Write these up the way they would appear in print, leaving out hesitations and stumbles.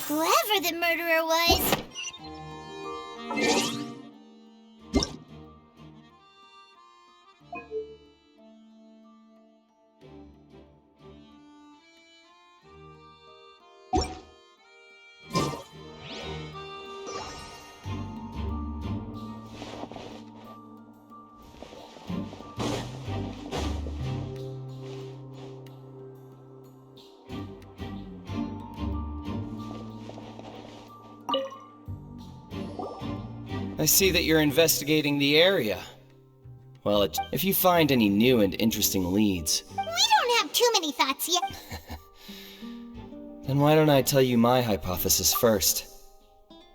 Whoever the murderer was. I see that you're investigating the area. Well, if you find any new and interesting leads... We don't have too many thoughts yet. Then why don't I tell you my hypothesis first?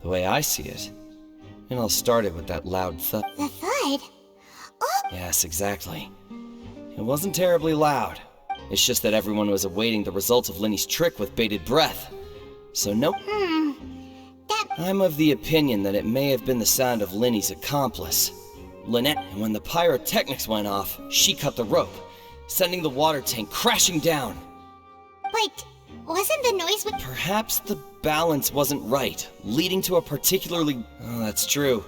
The way I see it. And I'll start it with that loud thud. The thud? Oh! Yes, exactly. It wasn't terribly loud. It's just that everyone was awaiting the results of Linny's trick with bated breath. So nope. I'm of the opinion that it may have been the sound of Linny's accomplice, Lynette, and when the pyrotechnics went off, she cut the rope, sending the water tank crashing down. But wasn't the noise with... Perhaps the balance wasn't right, leading to a particularly... Oh, that's true.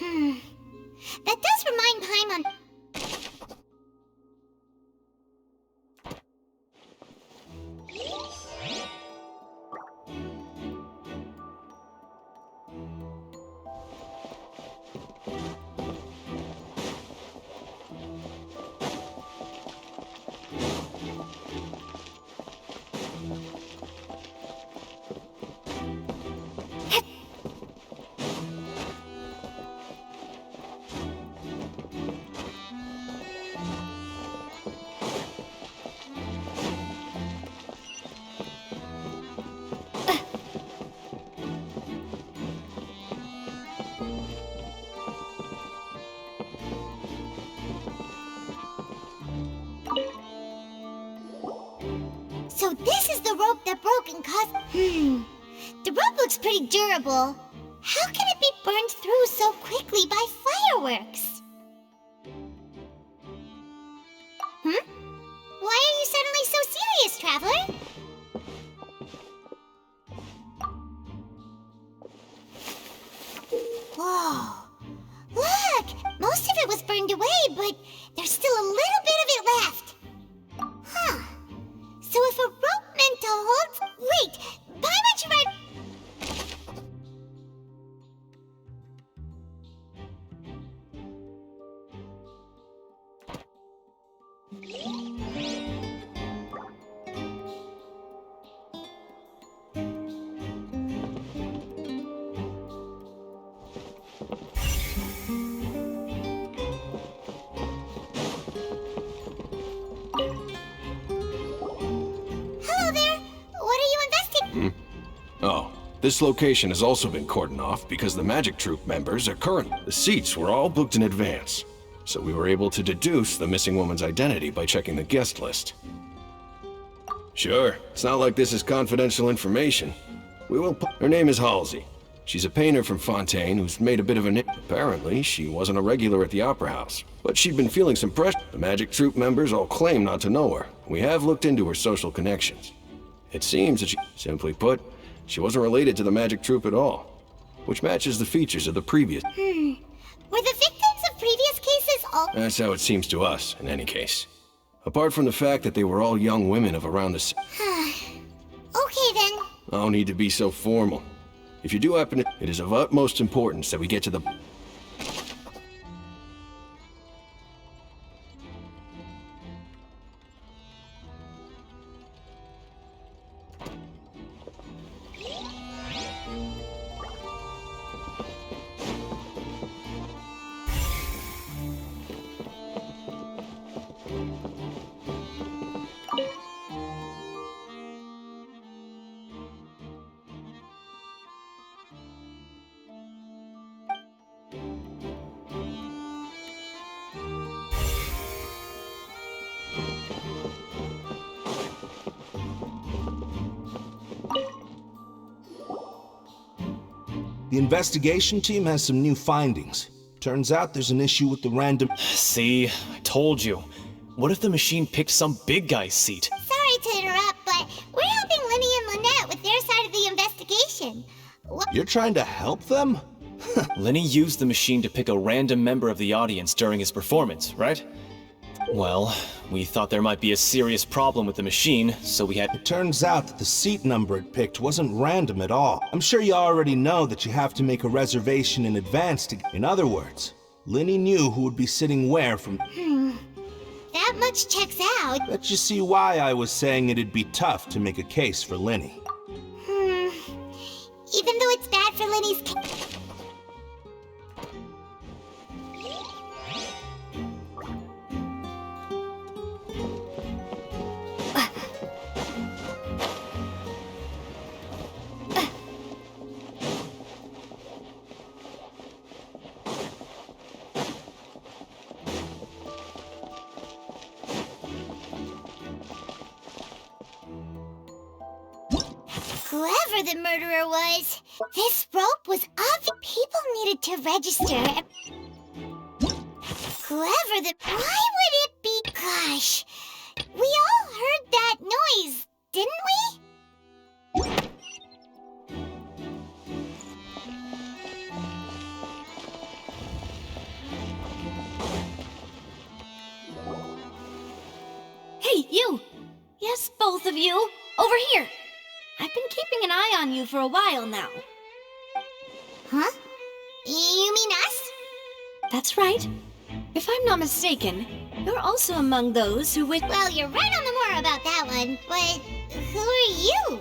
That does remind Paimon... So this is the rope that broke and caused... The rope looks pretty durable. How can it be burned through so quickly by fireworks? Why are you suddenly so serious, Traveler? Whoa. Look! Most of it was burned away, but there's still a little bit of it left. Huh. So if a rope meant to hold... Wait! Paimon should write... Oh, this location has also been cordoned off because the Magic Troop members are current. The seats were all booked in advance, so we were able to deduce the missing woman's identity by checking the guest list. Sure, it's not like this is confidential information. Her name is Halsey. She's a painter from Fontaine who's made a bit of a name. Apparently, she wasn't a regular at the Opera House, but she'd been feeling some pressure. The Magic Troop members all claim not to know her. We have looked into her social connections. It seems that simply put, she wasn't related to the Magic Troop at all, which matches the features of the previous. Were the victims of previous cases all... That's how it seems to us, in any case. Apart from the fact that they were all young women of around the... Okay, then. No need to be so formal. If you do happen to... It is of utmost importance that we get to the... The investigation team has some new findings. Turns out there's an issue with the random... See, I told you. What if the machine picked some big guy's seat? Sorry to interrupt, but we're helping Lenny and Lynette with their side of the investigation. You're trying to help them? Lenny used the machine to pick a random member of the audience during his performance, right? Well, we thought there might be a serious problem with the machine, so we had... It turns out that the seat number it picked wasn't random at all. I'm sure you already know that you have to make a reservation in advance to... In other words, Lenny knew who would be sitting where from... That much checks out. Let you see why I was saying it'd be tough to make a case for Lenny. Even though it's bad for Lenny's... Whoever the murderer was, this rope was obvious. People needed to register. Whoever the... Why would it be... Gosh, we all heard that noise, didn't we? Hey, you! Yes, both of you! Over here! I've been keeping an eye on you for a while now. Huh? You mean us? That's right. If I'm not mistaken, you're also among those who wish... Well, you're right on the more about that one, but who are you?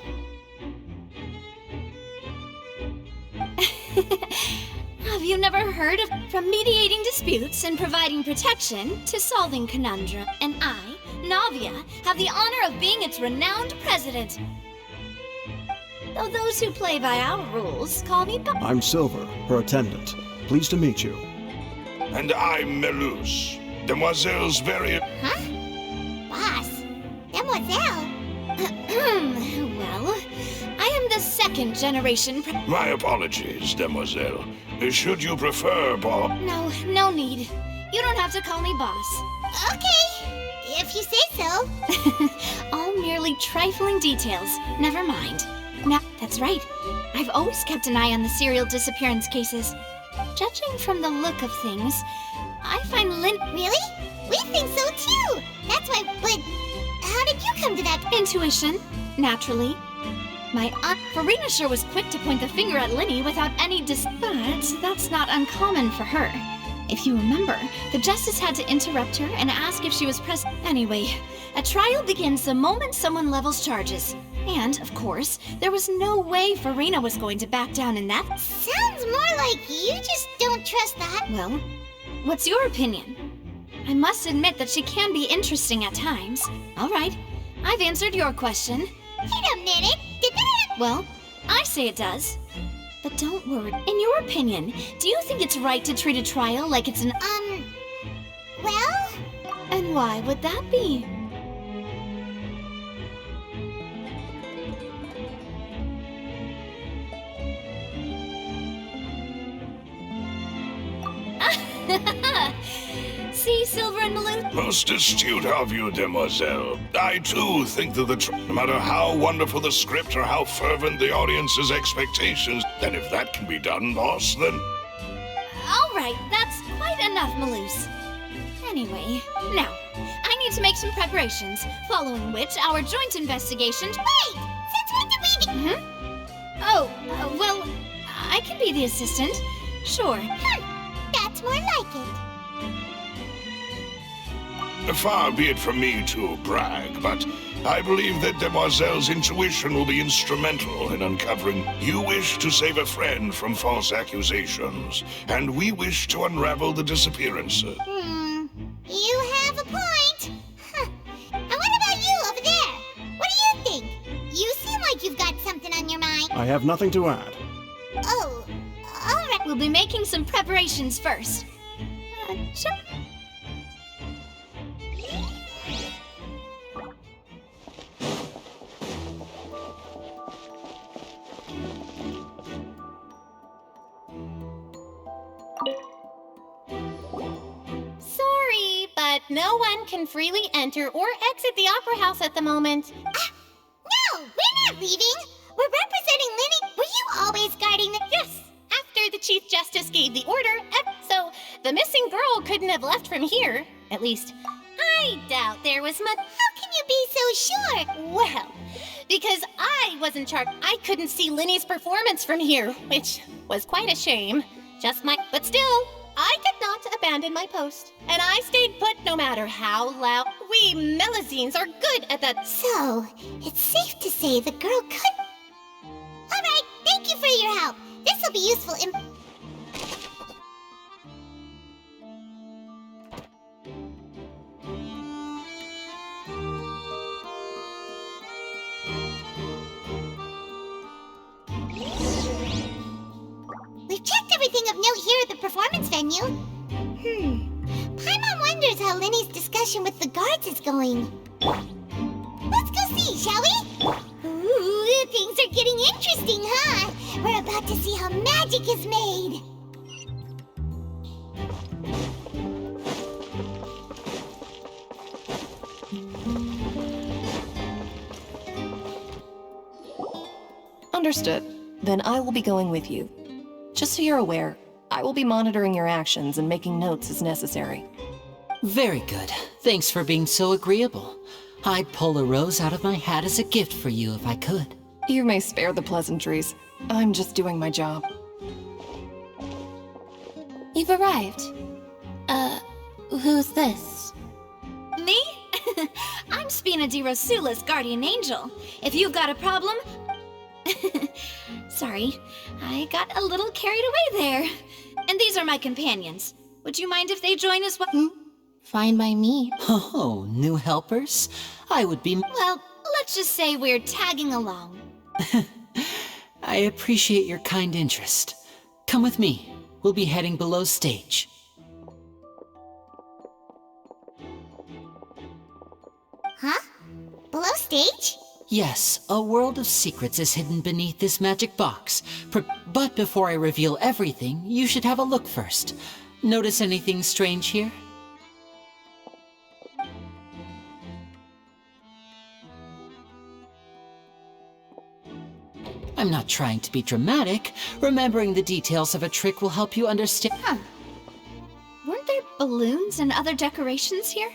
Have you never heard of... From mediating disputes and providing protection to solving conundrum, and I, nVidia, have the honor of being its renowned president. Though those who play by our rules call me I'm Silver, her attendant. Pleased to meet you. And I'm Melus, Demoiselle's very... Huh? Boss? Demoiselle? Well, I am the second generation My apologies, Demoiselle. Should you prefer, Bob? No need. You don't have to call me boss. Okay, if you say so. All merely trifling details. Never mind. Now, that's right. I've always kept an eye on the serial disappearance cases. Judging from the look of things, I find Really? We think so too. That's why, but how did you come to that? Intuition, naturally. My aunt Furina sure was quick to point the finger at Lenny without any But that's not uncommon for her. If you remember, the justice had to interrupt her and ask if she was present. Anyway, a trial begins the moment someone levels charges. And, of course, there was no way Furina was going to back down in that. Sounds more like you just don't trust that. Well, what's your opinion? I must admit that she can be interesting at times. All right, I've answered your question. Wait a minute. Did that... Well, I say it does. But don't worry. In your opinion, do you think it's right to treat a trial like it's an... Well... And why would that be? See, Silver and Malou? Most astute of you, Demoiselle. I too think that no matter how wonderful the script or how fervent the audience's expectations, then if that can be done, boss, then... All right, that's quite enough, Malouse. Anyway, now, I need to make some preparations, following which our joint investigation... Wait! Since when did we... Oh, well, I can be the assistant. Sure. That's more like it. Far be it from me to brag, but I believe that Demoiselle's intuition will be instrumental in uncovering. You wish to save a friend from false accusations, and we wish to unravel the disappearances. You have a point. And what about you over there? What do you think? You seem like you've got something on your mind. I have nothing to add. Oh, all right. We'll be making some preparations first. Sure. no one can freely enter or exit the Opera House at the moment. No, we're not leaving. We're representing Lynnie. Were you always guarding the... Yes, after the Chief Justice gave the order, so the missing girl couldn't have left from here. At least, I doubt there was much... How can you be so sure? Well, because I was in charge. I couldn't see Lynnie's performance from here, which was quite a shame. But still, I did not abandon my post. And I stayed put no matter how loud. We Melazines are good at that. So, it's safe to say the girl could... Alright, thank you for your help. This will be useful in... We've checked everything of note here at the performance venue. Paimon wonders how Lynnie's discussion with the guards is going. Let's go see, shall we? Ooh, things are getting interesting, huh? We're about to see how magic is made. Understood. Then I will be going with you. Just so you're aware, I will be monitoring your actions and making notes as necessary. Very good. Thanks for being so agreeable. I'd pull a rose out of my hat as a gift for you if I could. You may spare the pleasantries. I'm just doing my job. You've arrived. Who's this? Me? I'm Spina di Rosula's guardian angel. If you've got a problem... Sorry, I got a little carried away there. And these are my companions. Would you mind if they join as well? Fine by me. Oh, new helpers? I would be... Well, let's just say we're tagging along. I appreciate your kind interest. Come with me. We'll be heading below stage. Huh? Below stage? Yes, a world of secrets is hidden beneath this magic box. But before I reveal everything, you should have a look first. Notice anything strange here? I'm not trying to be dramatic. Remembering the details of a trick will help you understand. Huh. Weren't there balloons and other decorations here?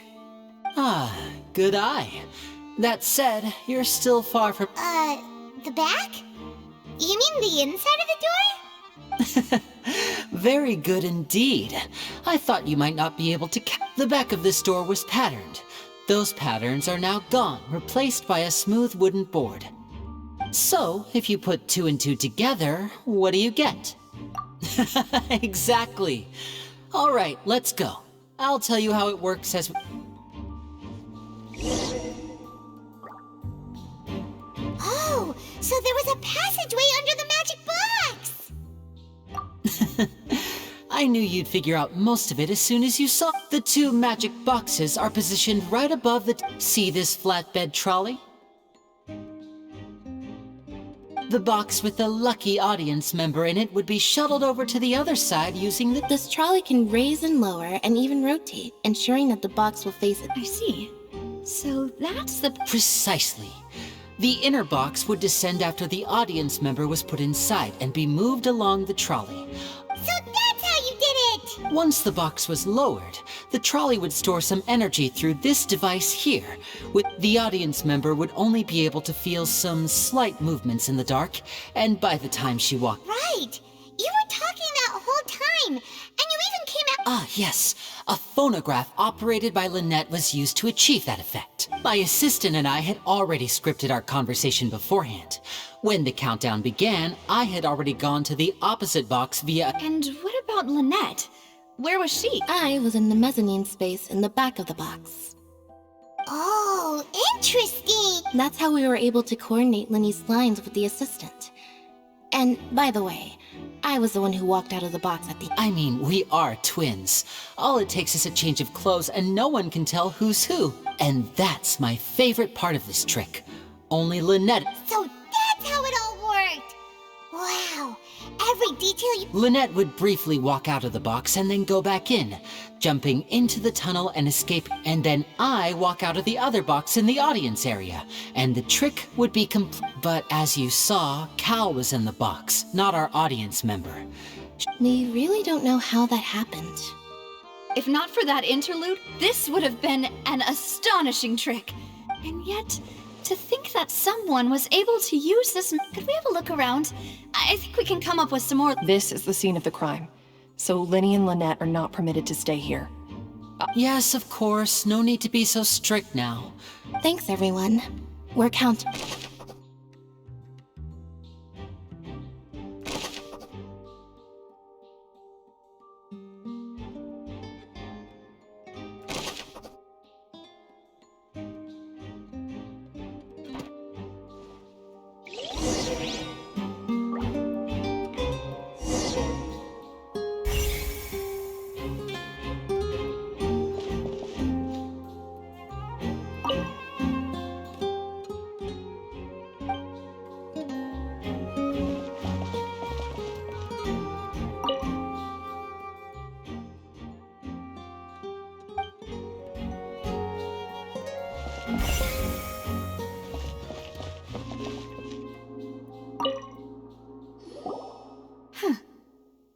Ah, good eye. That said, you're still far from... The back? You mean the inside of the door? Very good indeed. I thought you might not be able to The back of this door was patterned. Those patterns are now gone, replaced by a smooth wooden board. So, if you put 2 and 2 together, what do you get? Exactly. All right, let's go. I'll tell you how it works as... Oh, so there was a passageway under the magic box! I knew you'd figure out most of it as soon as you saw. The 2 magic boxes are positioned right above the... See this flatbed trolley? The box with the lucky audience member in it would be shuttled over to the other side using the... This trolley can raise and lower and even rotate, ensuring that the box will face it. I see. So that's the... Precisely. The inner box would descend after the audience member was put inside and be moved along the trolley. So that's how you did it! Once the box was lowered, the trolley would store some energy through this device here. The audience member would only be able to feel some slight movements in the dark, and by the time she walked... Right! You were talking that whole time, and you even came out... Ah, yes. A phonograph operated by Lynette was used to achieve that effect. My assistant and I had already scripted our conversation beforehand. When the countdown began, I had already gone to the opposite box via... And what about Lynette? Where was she? I was in the mezzanine space in the back of the box. Oh, interesting! That's how we were able to coordinate Lynnie's lines with the assistant. And, by the way, I was the one who walked out of the box at the... I mean, we are twins. All it takes is a change of clothes and no one can tell who's who. And that's my favorite part of this trick. Only Lynette... So that's how it all worked! Wow! every detail you... Lynette would briefly walk out of the box and then go back in, jumping into the tunnel and escape, and then I walk out of the other box in the audience area, and the trick would be complete. But as you saw, Cal was in the box, not our audience member. We really don't know how that happened. If not for that interlude, this would have been an astonishing trick. And yet, to think that someone was able to use this... Could we have a look around? I think we can come up with some more... This is the scene of the crime, so Linny and Lynette are not permitted to stay here. Yes, of course. No need to be so strict now. Thanks, everyone. We're counting.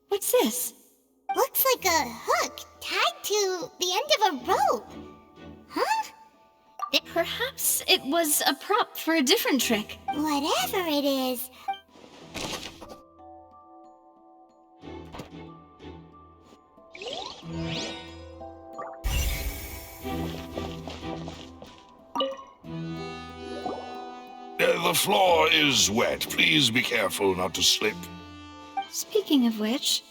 What's this? Looks like a hook tied to the end of a rope. Huh? Perhaps it was a prop for a different trick. Whatever it is. The floor is wet. Please be careful not to slip. Speaking of which,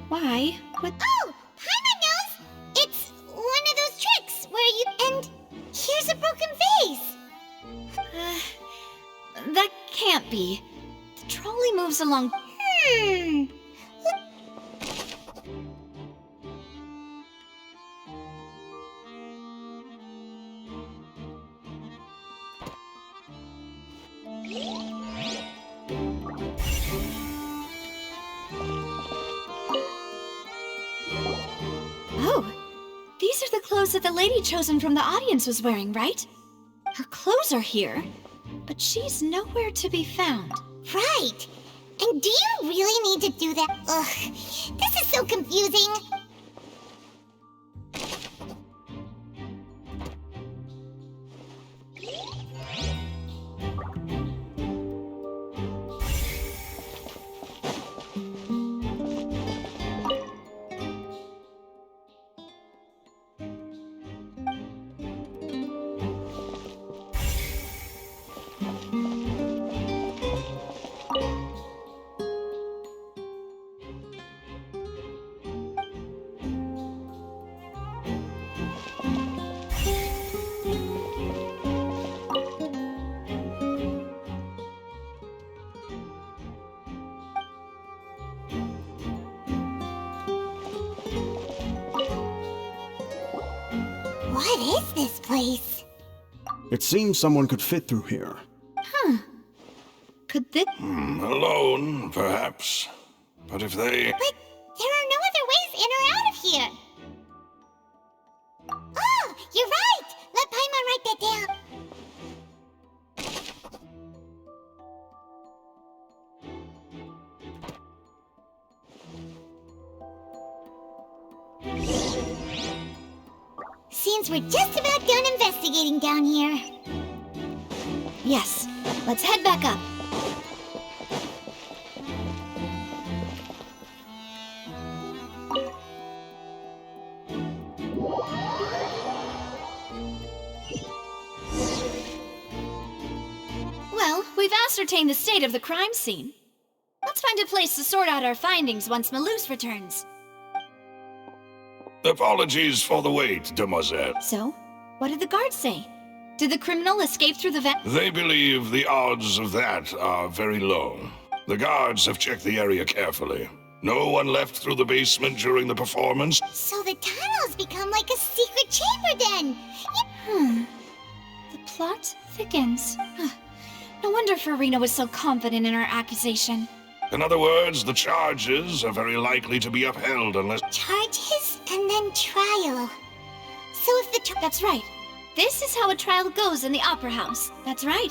why would... Oh! Paimon knows! It's one of those tricks where you... And here's a broken vase! That can't be. The trolley moves along... Oh, these are the clothes that the lady chosen from the audience was wearing, right? Her clothes are here, but she's nowhere to be found. Right! And do you really need to do that? Ugh, this is so confusing! What is this place? It seems someone could fit through here. Huh. Could this... Alone, perhaps. But if they... But there are no other ways in or out of here. Oh, you're right! Let Paimon write that down. Seems we're just about done investigating down here. Yes, let's head back up. Well, we've ascertained the state of the crime scene. Let's find a place to sort out our findings once Malus returns. Apologies for the wait, demoiselle. So, what did the guards say? Did the criminal escape through the vent? They believe the odds of that are very low. The guards have checked the area carefully. No one left through the basement during the performance. So the tunnel's become like a secret chamber then. The plot thickens. No wonder Furina was so confident in her accusation. In other words, the charges are very likely to be upheld unless... Charges and then trial. So if the That's right. This is how a trial goes in the Opera House. That's right.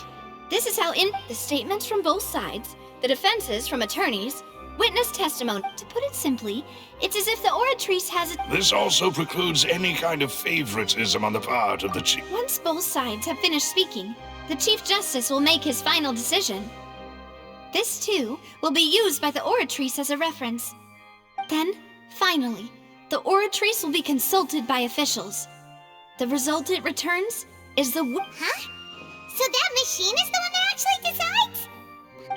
This is how the statements from both sides, the defenses from attorneys, witness testimony. To put it simply, it's as if the oratrice has a... This also precludes any kind of favoritism on the part of the chief. Once both sides have finished speaking, the Chief Justice will make his final decision. This, too, will be used by the oratrice as a reference. Then, finally, the oratrice will be consulted by officials. The result it returns is the... Huh? So that machine is the one that actually decides?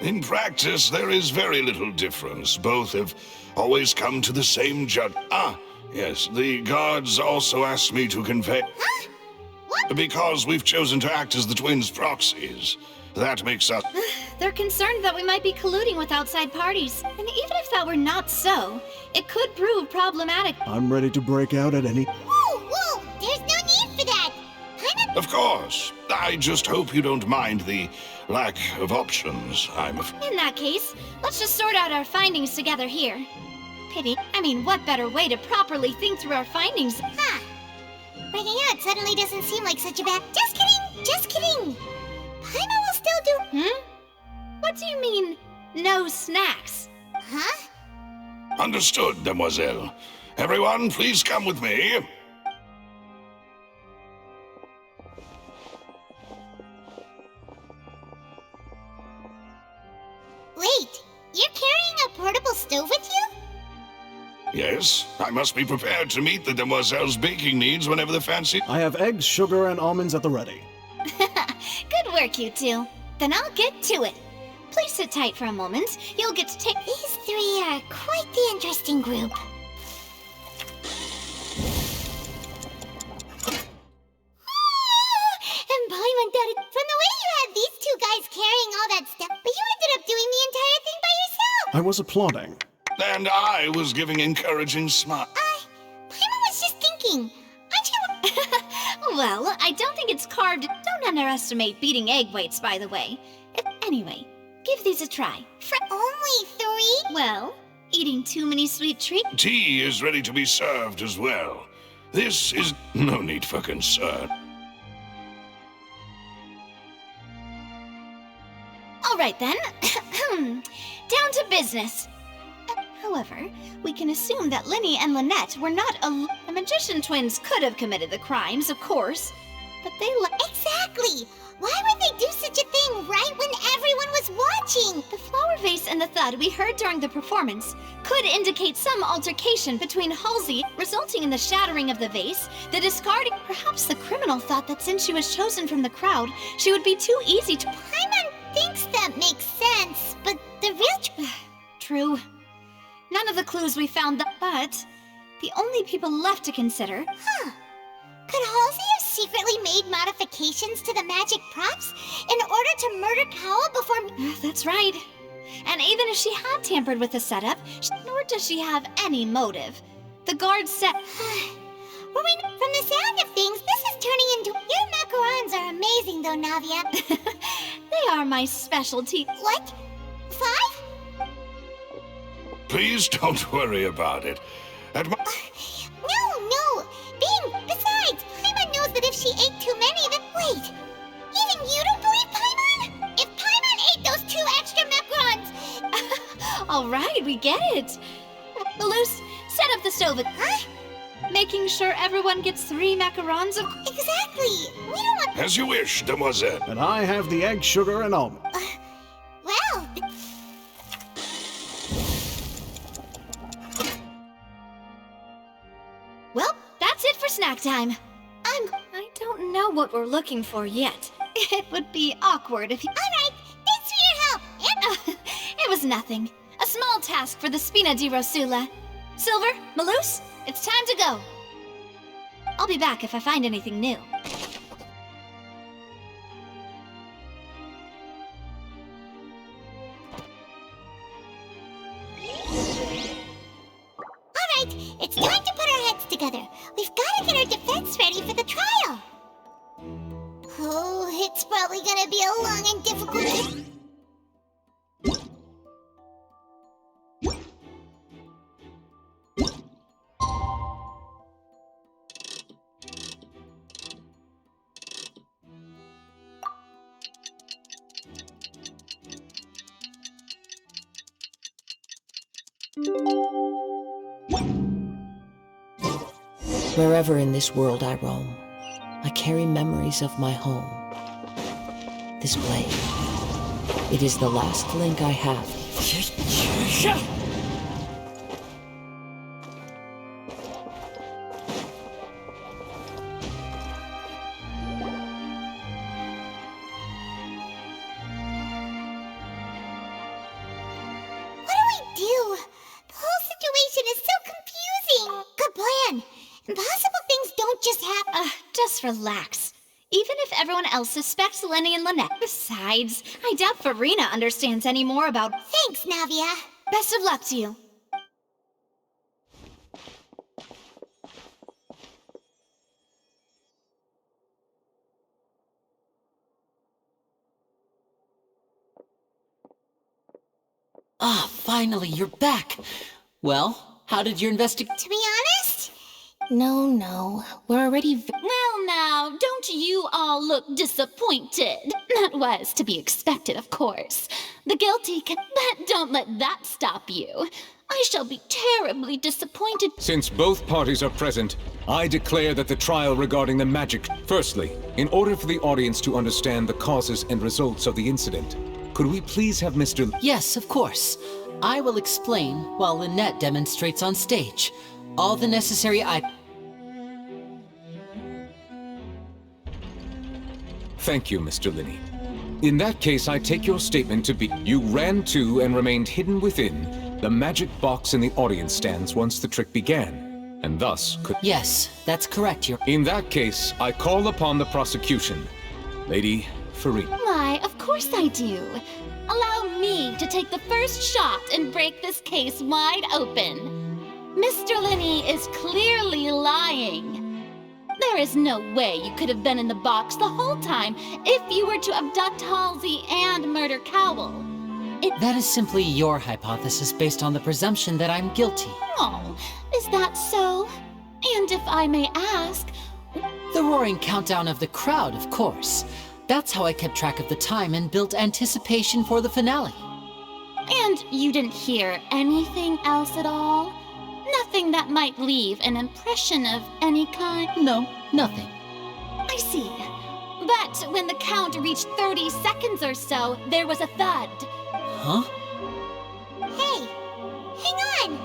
In practice, there is very little difference. Both have always come to the same judge. Ah, yes, the guards also asked me to convey... Huh? What? Because we've chosen to act as the twins' proxies. That makes us... They're concerned that we might be colluding with outside parties. And even if that were not so, it could prove problematic. I'm ready to break out at any... Whoa! There's no need for that! Of course. I just hope you don't mind the lack of options, In that case, let's just sort out our findings together here. Pity. I mean, what better way to properly think through our findings? Huh. Breaking out suddenly doesn't seem like such a bad... Just kidding! Just kidding! Paimon will still do... What do you mean, no snacks? Huh? Understood, demoiselle. Everyone, please come with me. Wait, you're carrying a portable stove with you? Yes, I must be prepared to meet the demoiselle's baking needs whenever the fancy... I have eggs, sugar, and almonds at the ready. Good work, you two. Then I'll get to it. Please sit tight for a moment. You'll get to take... These three are quite the interesting group. And Paimon, Daddy, from the way you had these two guys carrying all that stuff, but you ended up doing the entire thing by yourself! I was applauding. And I was giving encouraging smiles. Paimon was just thinking, aren't you... Well, I don't think it's carved... Don't underestimate beating egg whites, by the way. Anyway, give these a try. Only 3? Well, eating too many sweet treats... Tea is ready to be served as well. This is no need for concern. All right, then. Down to business. However, we can assume that Lynnie and Lynette were not The magician twins could have committed the crimes, of course, but they Exactly! Why would they do such a thing right when everyone was watching? The flower vase and the thud we heard during the performance could indicate some altercation between Halsey, resulting in the shattering of the vase, the discarding... Perhaps the criminal thought that since she was chosen from the crowd, she would be too easy to... Paimon thinks that makes sense, but the real... True. None of the clues we found but the only people left to consider... Huh. Could Halsey have secretly made modifications to the magic props in order to murder Cowell before... That's right. And even if she had tampered with the setup, nor does she have any motive. The guards said... From the sound of things, this is turning into... Your macarons are amazing though, Navia. They are my specialty. What? 5? Please don't worry about it. No! Besides, Paimon knows that if she ate too many, then... Wait! Even you don't believe Paimon? If Paimon ate those 2 extra macarons... All right, we get it. Luce, set up the stove. Huh? Making sure everyone gets 3 macarons of... Exactly! We don't want... As you wish, demoiselle. And I have the egg, sugar, and almond. Well... Well, that's it for snack time. I don't know what we're looking for yet. It would be awkward if you... Alright, thanks for your help! And... It was nothing. A small task for the Spina di Rosula. Silver, Malus, it's time to go. I'll be back if I find anything new. Alright, it's time to put our heads together. We've got to get our defense ready for the trial. Oh, it's probably gonna be a long and difficult... Wherever in this world I roam, I carry memories of my home. This blade, it is the last link I have. Impossible things don't just happen. Just relax. Even if everyone else suspects Lenny and Lynette. Besides, I doubt Furina understands any more about— Thanks, Navia. Best of luck to you. Ah, finally, you're back. Well, how did your investigation— To be honest? No, we're already Well now, don't you all look disappointed? That was to be expected, of course. The guilty can— But don't let that stop you. I shall be terribly disappointed. Since both parties are present, I declare that the trial regarding the magic— Firstly, in order for the audience to understand the causes and results of the incident, could we please have Mr. Yes, of course. I will explain while Lynette demonstrates on stage. All the necessary Thank you, Mr. Linney. In that case, I take your statement to be you ran to and remained hidden within the magic box in the audience stands once the trick began, and thus could— Yes, that's correct, In that case, I call upon the prosecution. Lady Furina. Why, of course I do. Allow me to take the first shot and break this case wide open. Mr. Linney is clearly lying. There is no way you could have been in the box the whole time if you were to abduct Halsey and murder Cowell. That is simply your hypothesis based on the presumption that I'm guilty. Oh, is that so? And if I may ask— The roaring countdown of the crowd, of course. That's how I kept track of the time and built anticipation for the finale. And you didn't hear anything else at all? Nothing that might leave an impression of any kind? No, nothing. I see. But when the count reached 30 seconds or so, there was a thud. Huh? Hey, hang on.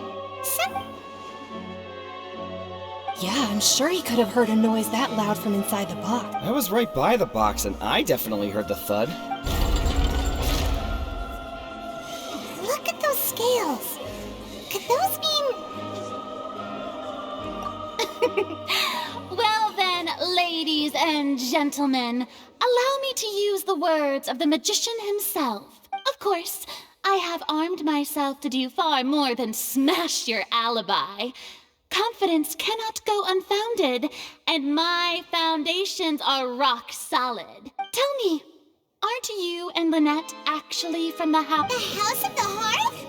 Yeah, I'm sure he could have heard a noise that loud from inside the box. I was right by the box and I definitely heard the thud. Look at those scales. Could those mean... Well then, ladies and gentlemen, allow me to use the words of the magician himself. Of course, I have armed myself to do far more than smash your alibi. Confidence cannot go unfounded, and my foundations are rock solid. Tell me, aren't you and Lynette actually from the house? The House of the Hearth?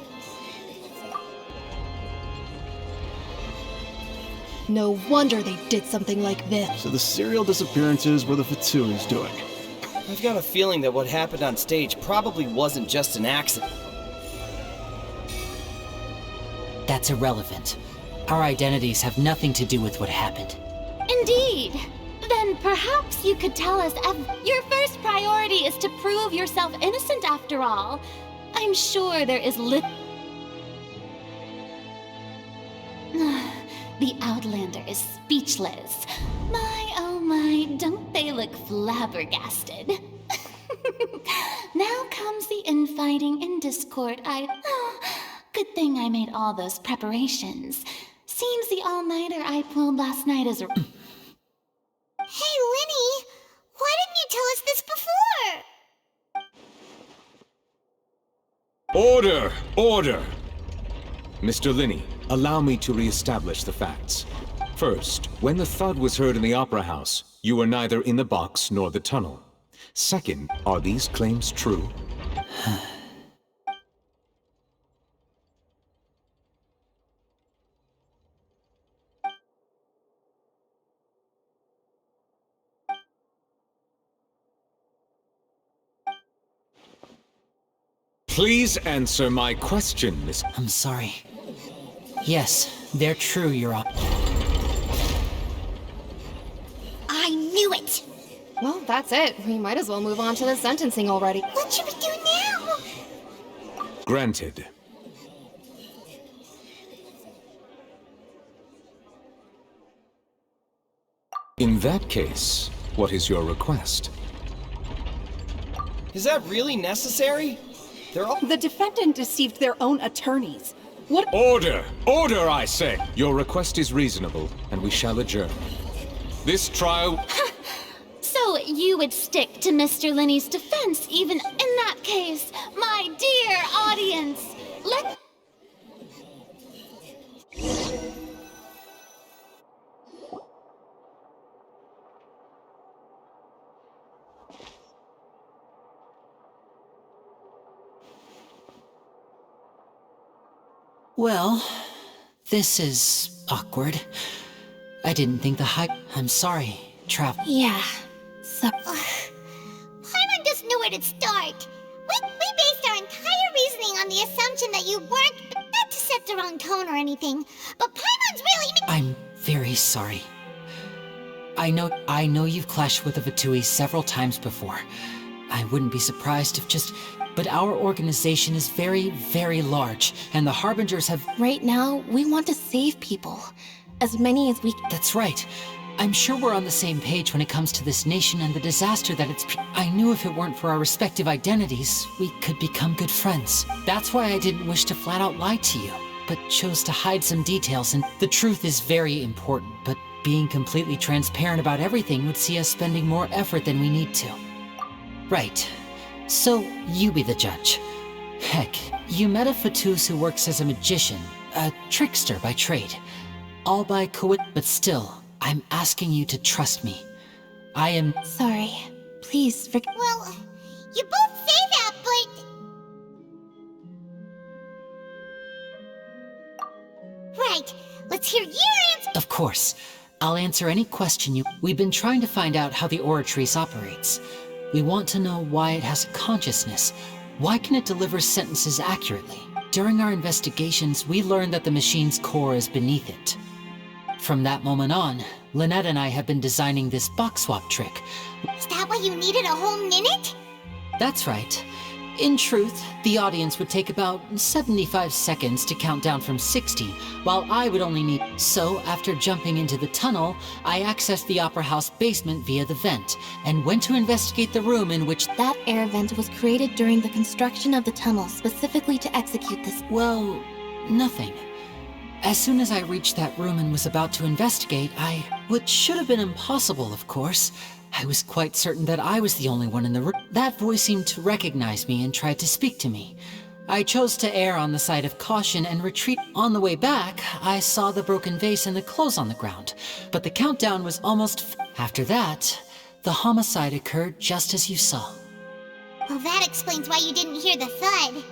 No wonder they did something like this. So the serial disappearances were the Fatsui's doing. I've got a feeling that what happened on stage probably wasn't just an accident. That's irrelevant. Our identities have nothing to do with what happened. Indeed. Then perhaps you could tell us your first priority is to prove yourself innocent after all. I'm sure there is The Outlander is speechless. My, oh my, don't they look flabbergasted? Now comes the infighting and discord. Good thing I made all those preparations. Seems the all-nighter I pulled last night is— Hey, Linny! Why didn't you tell us this before? Order! Order! Mr. Linney, allow me to re-establish the facts. First, when the thud was heard in the Opera House, you were neither in the box nor the tunnel. Second, are these claims true? Please answer my question, Miss— I'm sorry. Yes, they're true, Your Honor. Well, that's it. We might as well move on to the sentencing already. What should we do now? Granted. In that case, what is your request? Is that really necessary? They're all— The defendant deceived their own attorneys. What— Order! Order, I say! Your request is reasonable, and we shall adjourn. This trial— So you would stick to Mr. Linney's defense even in that case? My dear audience, let— Well, this is awkward. I didn't think the high— I'm sorry, Travel. Yeah. So. Paimon doesn't know where to start. We based our entire reasoning on the assumption that you weren't, not to set the wrong tone or anything, but Paimon's really— I'm very sorry. I know you've clashed with the Fatui several times before. I wouldn't be surprised if just— But our organization is very, very large, and the Harbingers have— Right now, we want to save people. As many as we— That's right. I'm sure we're on the same page when it comes to this nation and the disaster that it's— I knew if it weren't for our respective identities, we could become good friends. That's why I didn't wish to flat out lie to you, but chose to hide some details, and the truth is very important, but being completely transparent about everything would see us spending more effort than we need to. Right. So, you be the judge. Heck, you met a Fatus who works as a magician, a trickster by trade. All by but still, I'm asking you to trust me. I am— Sorry. Please forgive— Well, you both say that, but— Right, let's hear your answer! Of course. I'll answer any question you— We've been trying to find out how the Oratrice operates. We want to know why it has a consciousness. Why can it deliver sentences accurately? During our investigations, we learned that the machine's core is beneath it. From that moment on, Lynette and I have been designing this box swap trick. Is that why you needed a whole minute? That's right. In truth, the audience would take about 75 seconds to count down from 60, while I would only need— So, after jumping into the tunnel, I accessed the Opera House basement via the vent, and went to investigate the room in which— That air vent was created during the construction of the tunnel specifically to execute this— Well, nothing. As soon as I reached that room and was about to investigate, which should have been impossible, of course, I was quite certain that I was the only one in the room. That voice seemed to recognize me and tried to speak to me. I chose to err on the side of caution and retreat. On the way back, I saw the broken vase and the clothes on the ground, but the countdown was almost— After that, the homicide occurred just as you saw. Well, that explains why you didn't hear the thud.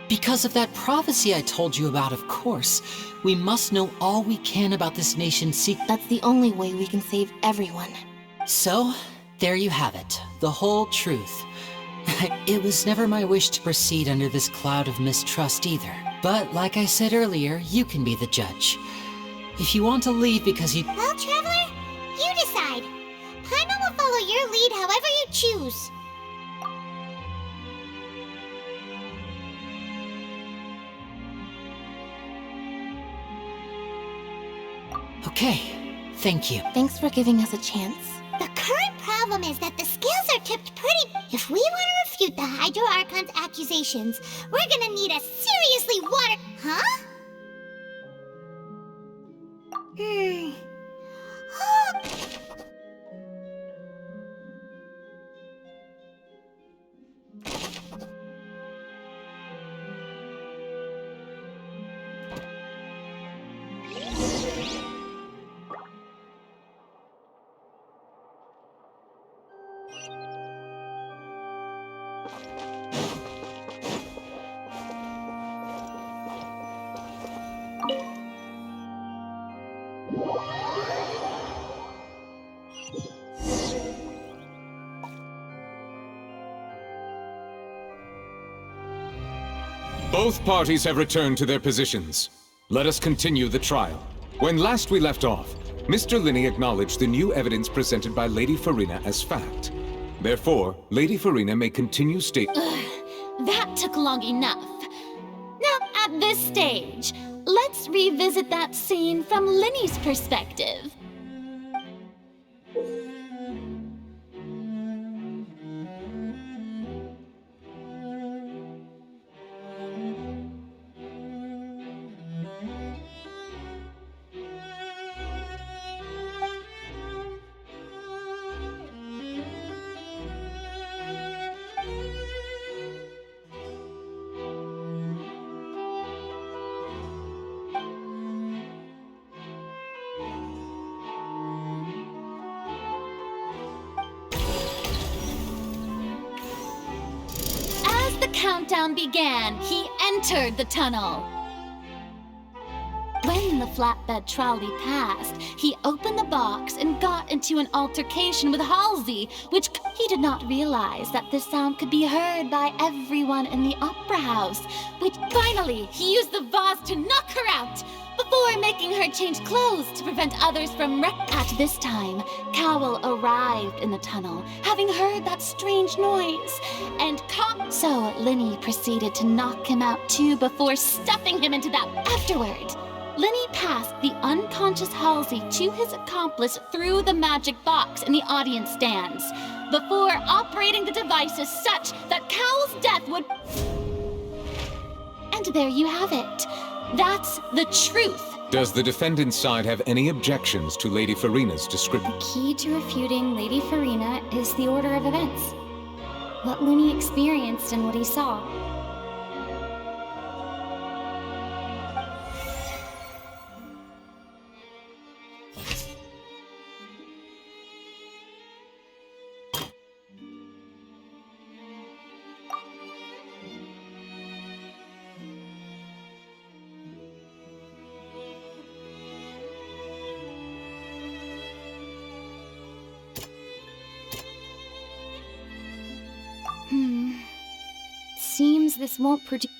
Because of that prophecy I told you about, of course. We must know all we can about this nation's secret. That's the only way we can save everyone. So, there you have it. The whole truth. It was never my wish to proceed under this cloud of mistrust either. But like I said earlier, you can be the judge. If you want to leave because you— Well, Traveler, you decide. Paimon will follow your lead however you choose. Okay, thank you. Thanks for giving us a chance. The current problem is that the scales are tipped pretty— If we want to refute the Hydro Archon's accusations, we're gonna need a seriously water— Huh? Both parties have returned to their positions. Let us continue the trial. When last we left off, Mr. Linney acknowledged the new evidence presented by Lady Furina as fact. Therefore, Lady Furina may continue That took long enough. Now, at this stage, let's revisit that scene from Linny's perspective. Countdown began, he entered the tunnel. When the flatbed trolley passed, he opened the box and got into an altercation with Halsey, which he did not realize that this sound could be heard by everyone in the opera house. Which finally, he used the vase to knock her out, before making her change clothes to prevent others from At this time, Cowell arrived in the tunnel, having heard that strange noise, and so Linny proceeded to knock him out too before stuffing him into that. Afterward, Linny passed the unconscious Halsey to his accomplice through the magic box in the audience stands, before operating the devices such that Cowell's death would... And there you have it. That's the truth. Does the defendant's side have any objections to Lady Furina's description? The key to refuting Lady Furina is the order of events. What Linny experienced and what he saw. Seems this won't produce...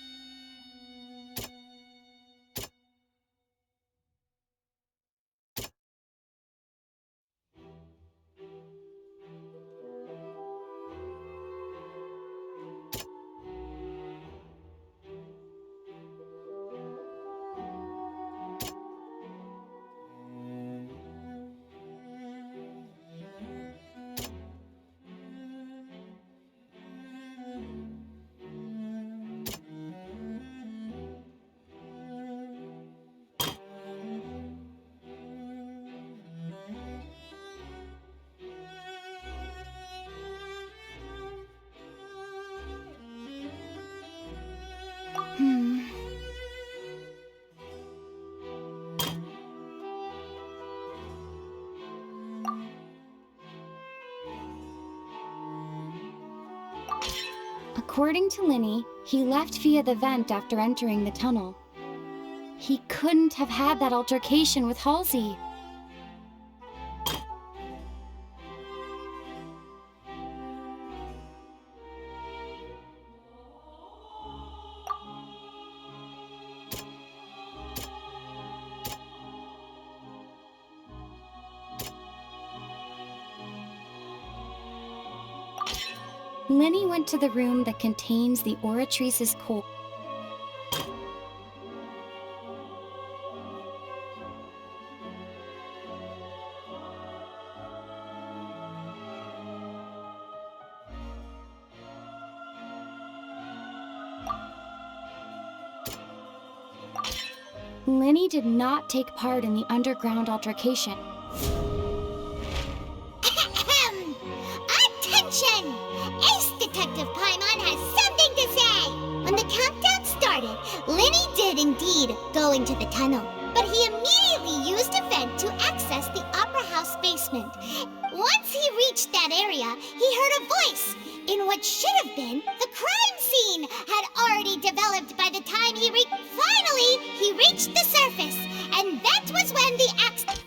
According to Linny, he left via the vent after entering the tunnel. He couldn't have had that altercation with Halsey. Linny went to the room that contains the Oratrice's core. Linny did not take part in the underground altercation. Attention! Ace Detective Paimon has something to say! When the countdown started, Linny did indeed go into the tunnel, but he immediately used a vent to access the Opera House basement. Once he reached that area, he heard a voice in what should have been the crime scene had already developed by the time he Finally, he reached the surface, and that was when the accident...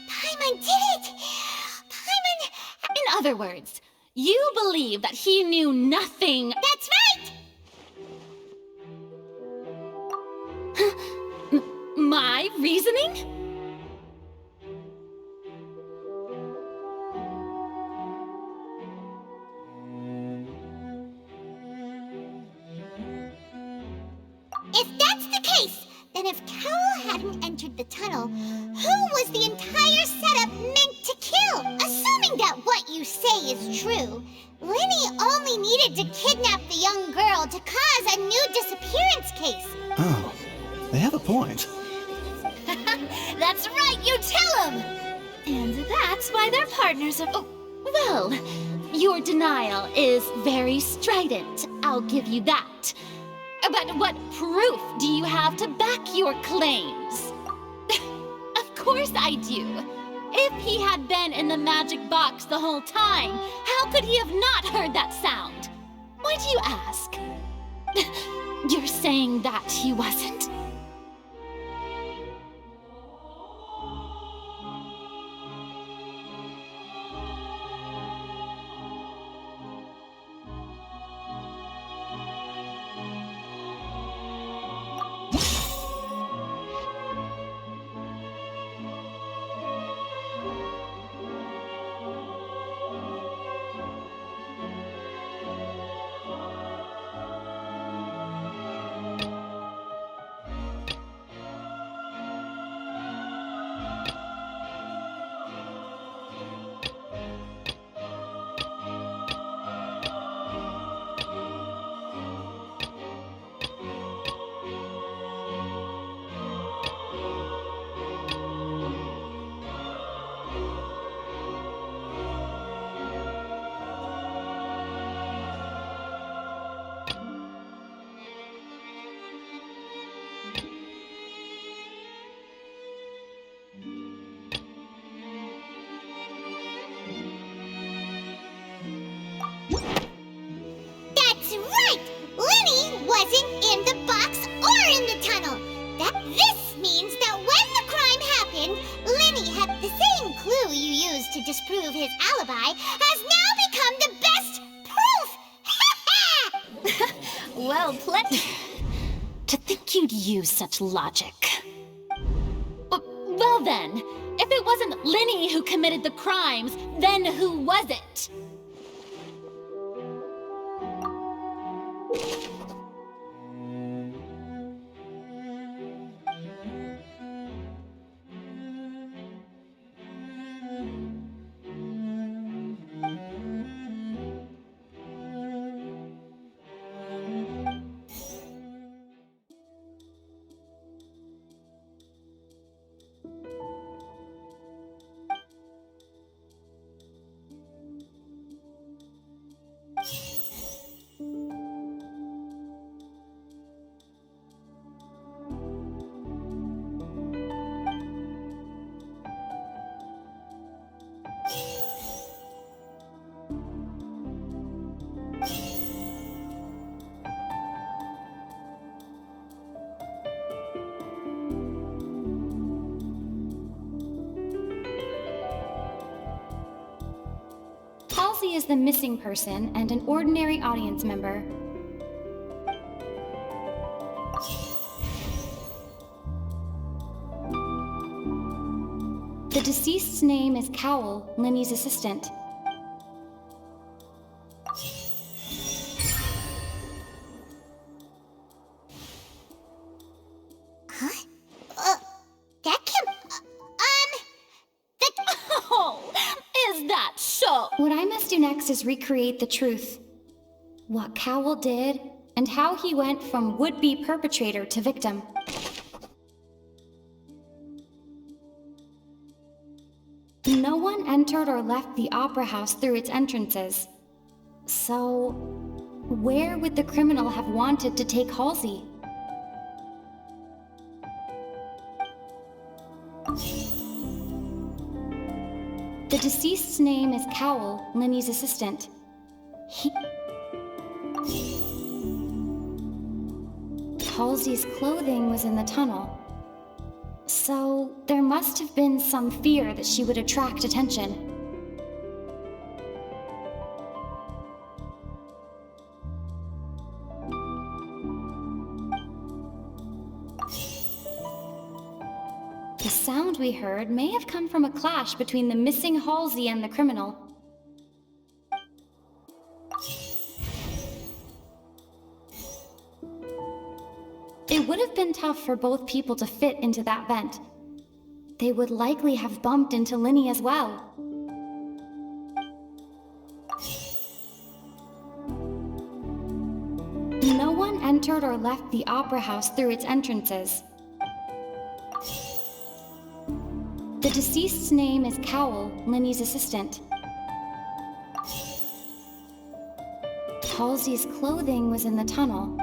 Paimon did it! other words, you believe that he knew nothing. That's right! My reasoning? If that's the case, then if Cowell hadn't entered the tunnel, who was the entire setup meant to kill? Assuming that what you say is true, Linny only needed to kidnap the young girl to cause a new disappearance case. Oh, they have a point. That's right, you tell him! And that's why they're partners of... Oh, well, your denial is very strident, I'll give you that. But what proof do you have to back your claims? Of course I do. If he had been in the magic box the whole time, how could he have not heard that sound? Why do you ask? You're saying that he wasn't? That's right! Linny wasn't in the box or in the tunnel. This means that when the crime happened, Linny had the same clue you used to disprove his alibi has now become the best proof! Well played. To think you'd use such logic. Well then, if it wasn't Linny who committed the crimes, then who was it? Halsey is the missing person and an ordinary audience member. The deceased's name is Cowell, Linny's assistant. That can... Oh, is that so? What I must do next is recreate the truth. What Cowell did, and how he went from would-be perpetrator to victim. No one entered or left the Opera House through its entrances. So, where would the criminal have wanted to take Halsey? The deceased's name is Cowell, Linny's assistant. Halsey's clothing was in the tunnel. So, there must have been some fear that she would attract attention. we heard may have come from a clash between the missing Halsey and the criminal. It would have been tough for both people to fit into that vent. They would likely have bumped into Linny as well. No one entered or left the Opera House through its entrances. The deceased's name is Cowell, Linny's assistant. Halsey's clothing was in the tunnel.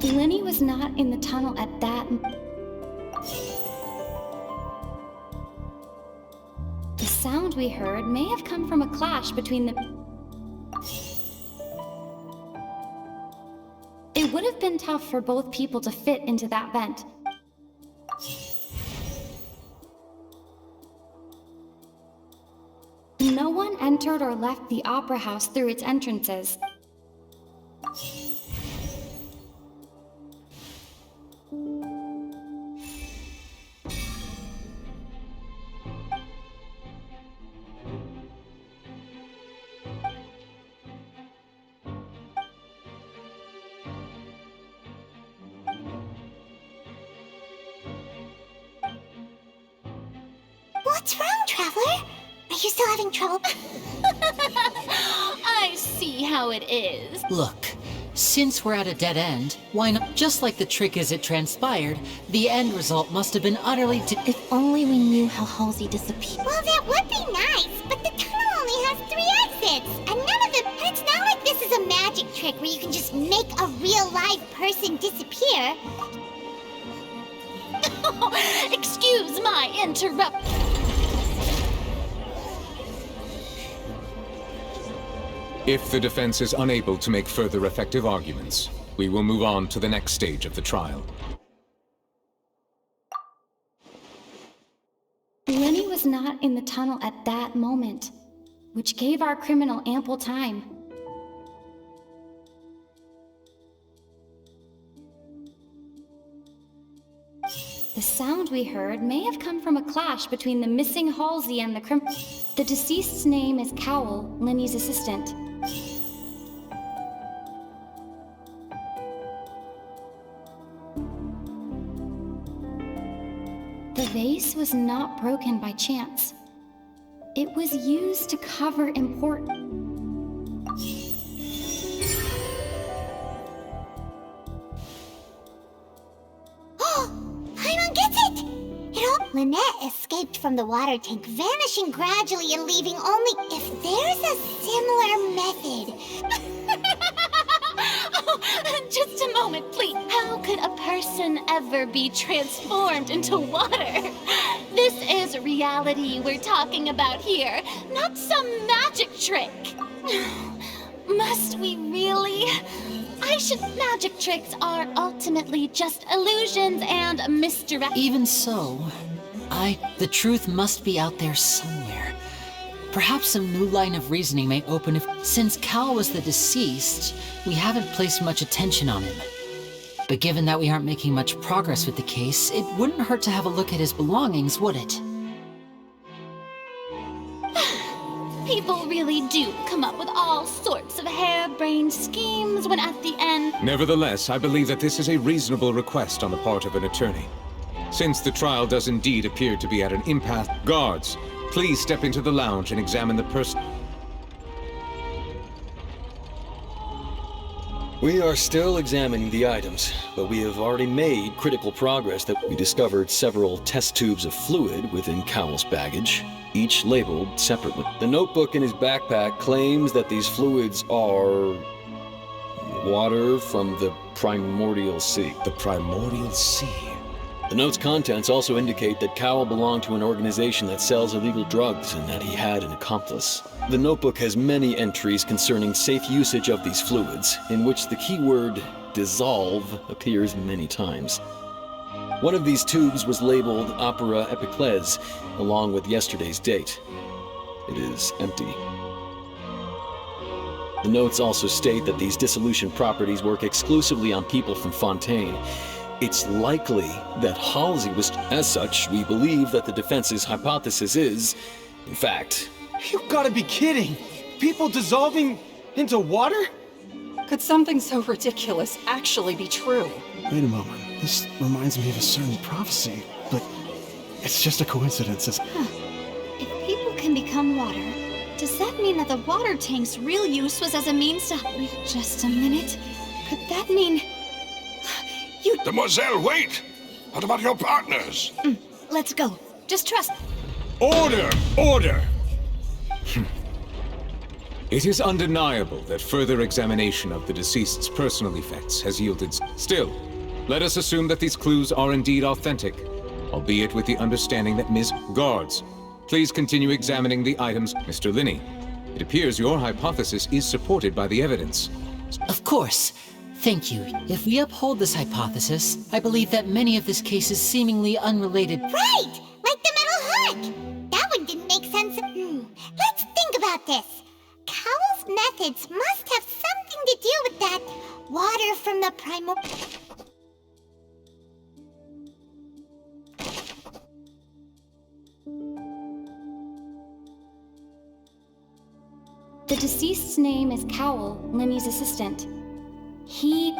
Linny was not in the tunnel at that. The sound we heard may have come from a clash between the. It would have been tough for both people to fit into that vent. No one entered or left the Opera House through its entrances. What's wrong, Traveler? Are you still having trouble? I see how it is. Look, since we're at a dead end, why not? Just like the trick as it transpired, the end result must have been utterly If only we knew how Halsey disappeared. Well, that would be nice, but the tunnel only has 3 exits, and none of them. And it's not like this is a magic trick where you can just make a real live person disappear. Excuse my interruption. If the defense is unable to make further effective arguments, we will move on to the next stage of the trial. Linny was not in the tunnel at that moment, which gave our criminal ample time. The sound we heard may have come from a clash between the missing Halsey and the The deceased's name is Cowell, Linny's assistant. The vase was not broken by chance. It was used to cover important. Lynette escaped from the water tank, vanishing gradually and leaving only if there's a similar method. Just a moment, please. How could a person ever be transformed into water? This is reality we're talking about here, not some magic trick. Must we really? Magic tricks are ultimately just illusions and misdirect. Even so, the truth must be out there somewhere. Perhaps some new line of reasoning may open since Cal was the deceased, we haven't placed much attention on him. But given that we aren't making much progress with the case, it wouldn't hurt to have a look at his belongings, would it? People really do come up with all sorts of harebrained schemes when at the end... Nevertheless, I believe that this is a reasonable request on the part of an attorney. Since the trial does indeed appear to be at an impasse, guards, please step into the lounge and examine the person. We are still examining the items, but we have already made critical progress that we discovered several test tubes of fluid within Cowell's baggage, each labeled separately. The notebook in his backpack claims that these fluids are water from the primordial sea. The primordial sea? The note's contents also indicate that Cowell belonged to an organization that sells illegal drugs and that he had an accomplice. The notebook has many entries concerning safe usage of these fluids, in which the keyword dissolve appears many times. One of these tubes was labeled Opera Epiclese, along with yesterday's date. It is empty. The notes also state that these dissolution properties work exclusively on people from Fontaine. It's likely that Halsey was... As such, we believe that the defense's hypothesis is, in fact... You gotta be kidding! People dissolving into water? Could something so ridiculous actually be true? Wait a moment. This reminds me of a certain prophecy, but it's just a coincidence. If people can become water, does that mean that the water tank's real use was as a means to... Wait just a minute. Could that mean... Demoiselle, wait! What about your partners? Let's go. Just trust... Order! Order! It is undeniable that further examination of the deceased's personal effects has yielded... Still, let us assume that these clues are indeed authentic, albeit with the understanding that Ms. Guards, please continue examining the items. Mr. Linney, it appears your hypothesis is supported by the evidence. Of course. Thank you. If we uphold this hypothesis, I believe that many of this case is seemingly unrelated. Right! Like the metal hook! That one didn't make sense. Let's think about this. Cowell's methods must have something to do with that water from the primal... The deceased's name is Cowell, Linny's assistant. He...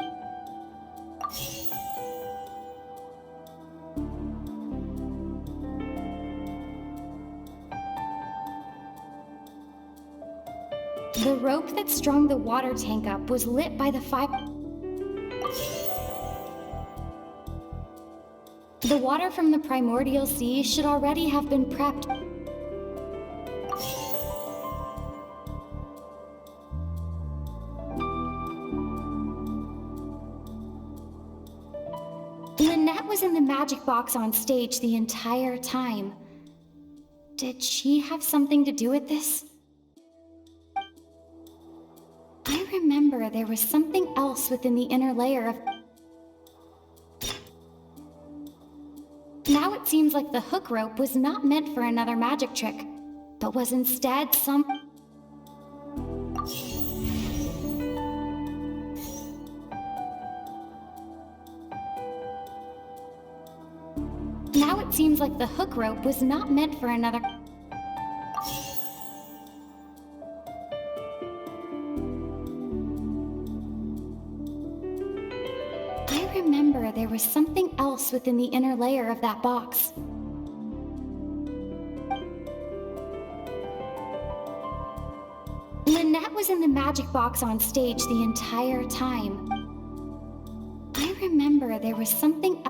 The rope that strung the water tank up was lit by the fire. The water from the primordial sea should already have been prepped. Lynette was in the magic box on stage the entire time. Did she have something to do with this? I remember there was something else within the inner layer of... Now it seems like the hook rope was not meant for another magic trick, but was instead some... Now it seems like the hook rope was not meant for another... I remember there was something else within the inner layer of that box. Lynette was in the magic box on stage the entire time. I remember there was something...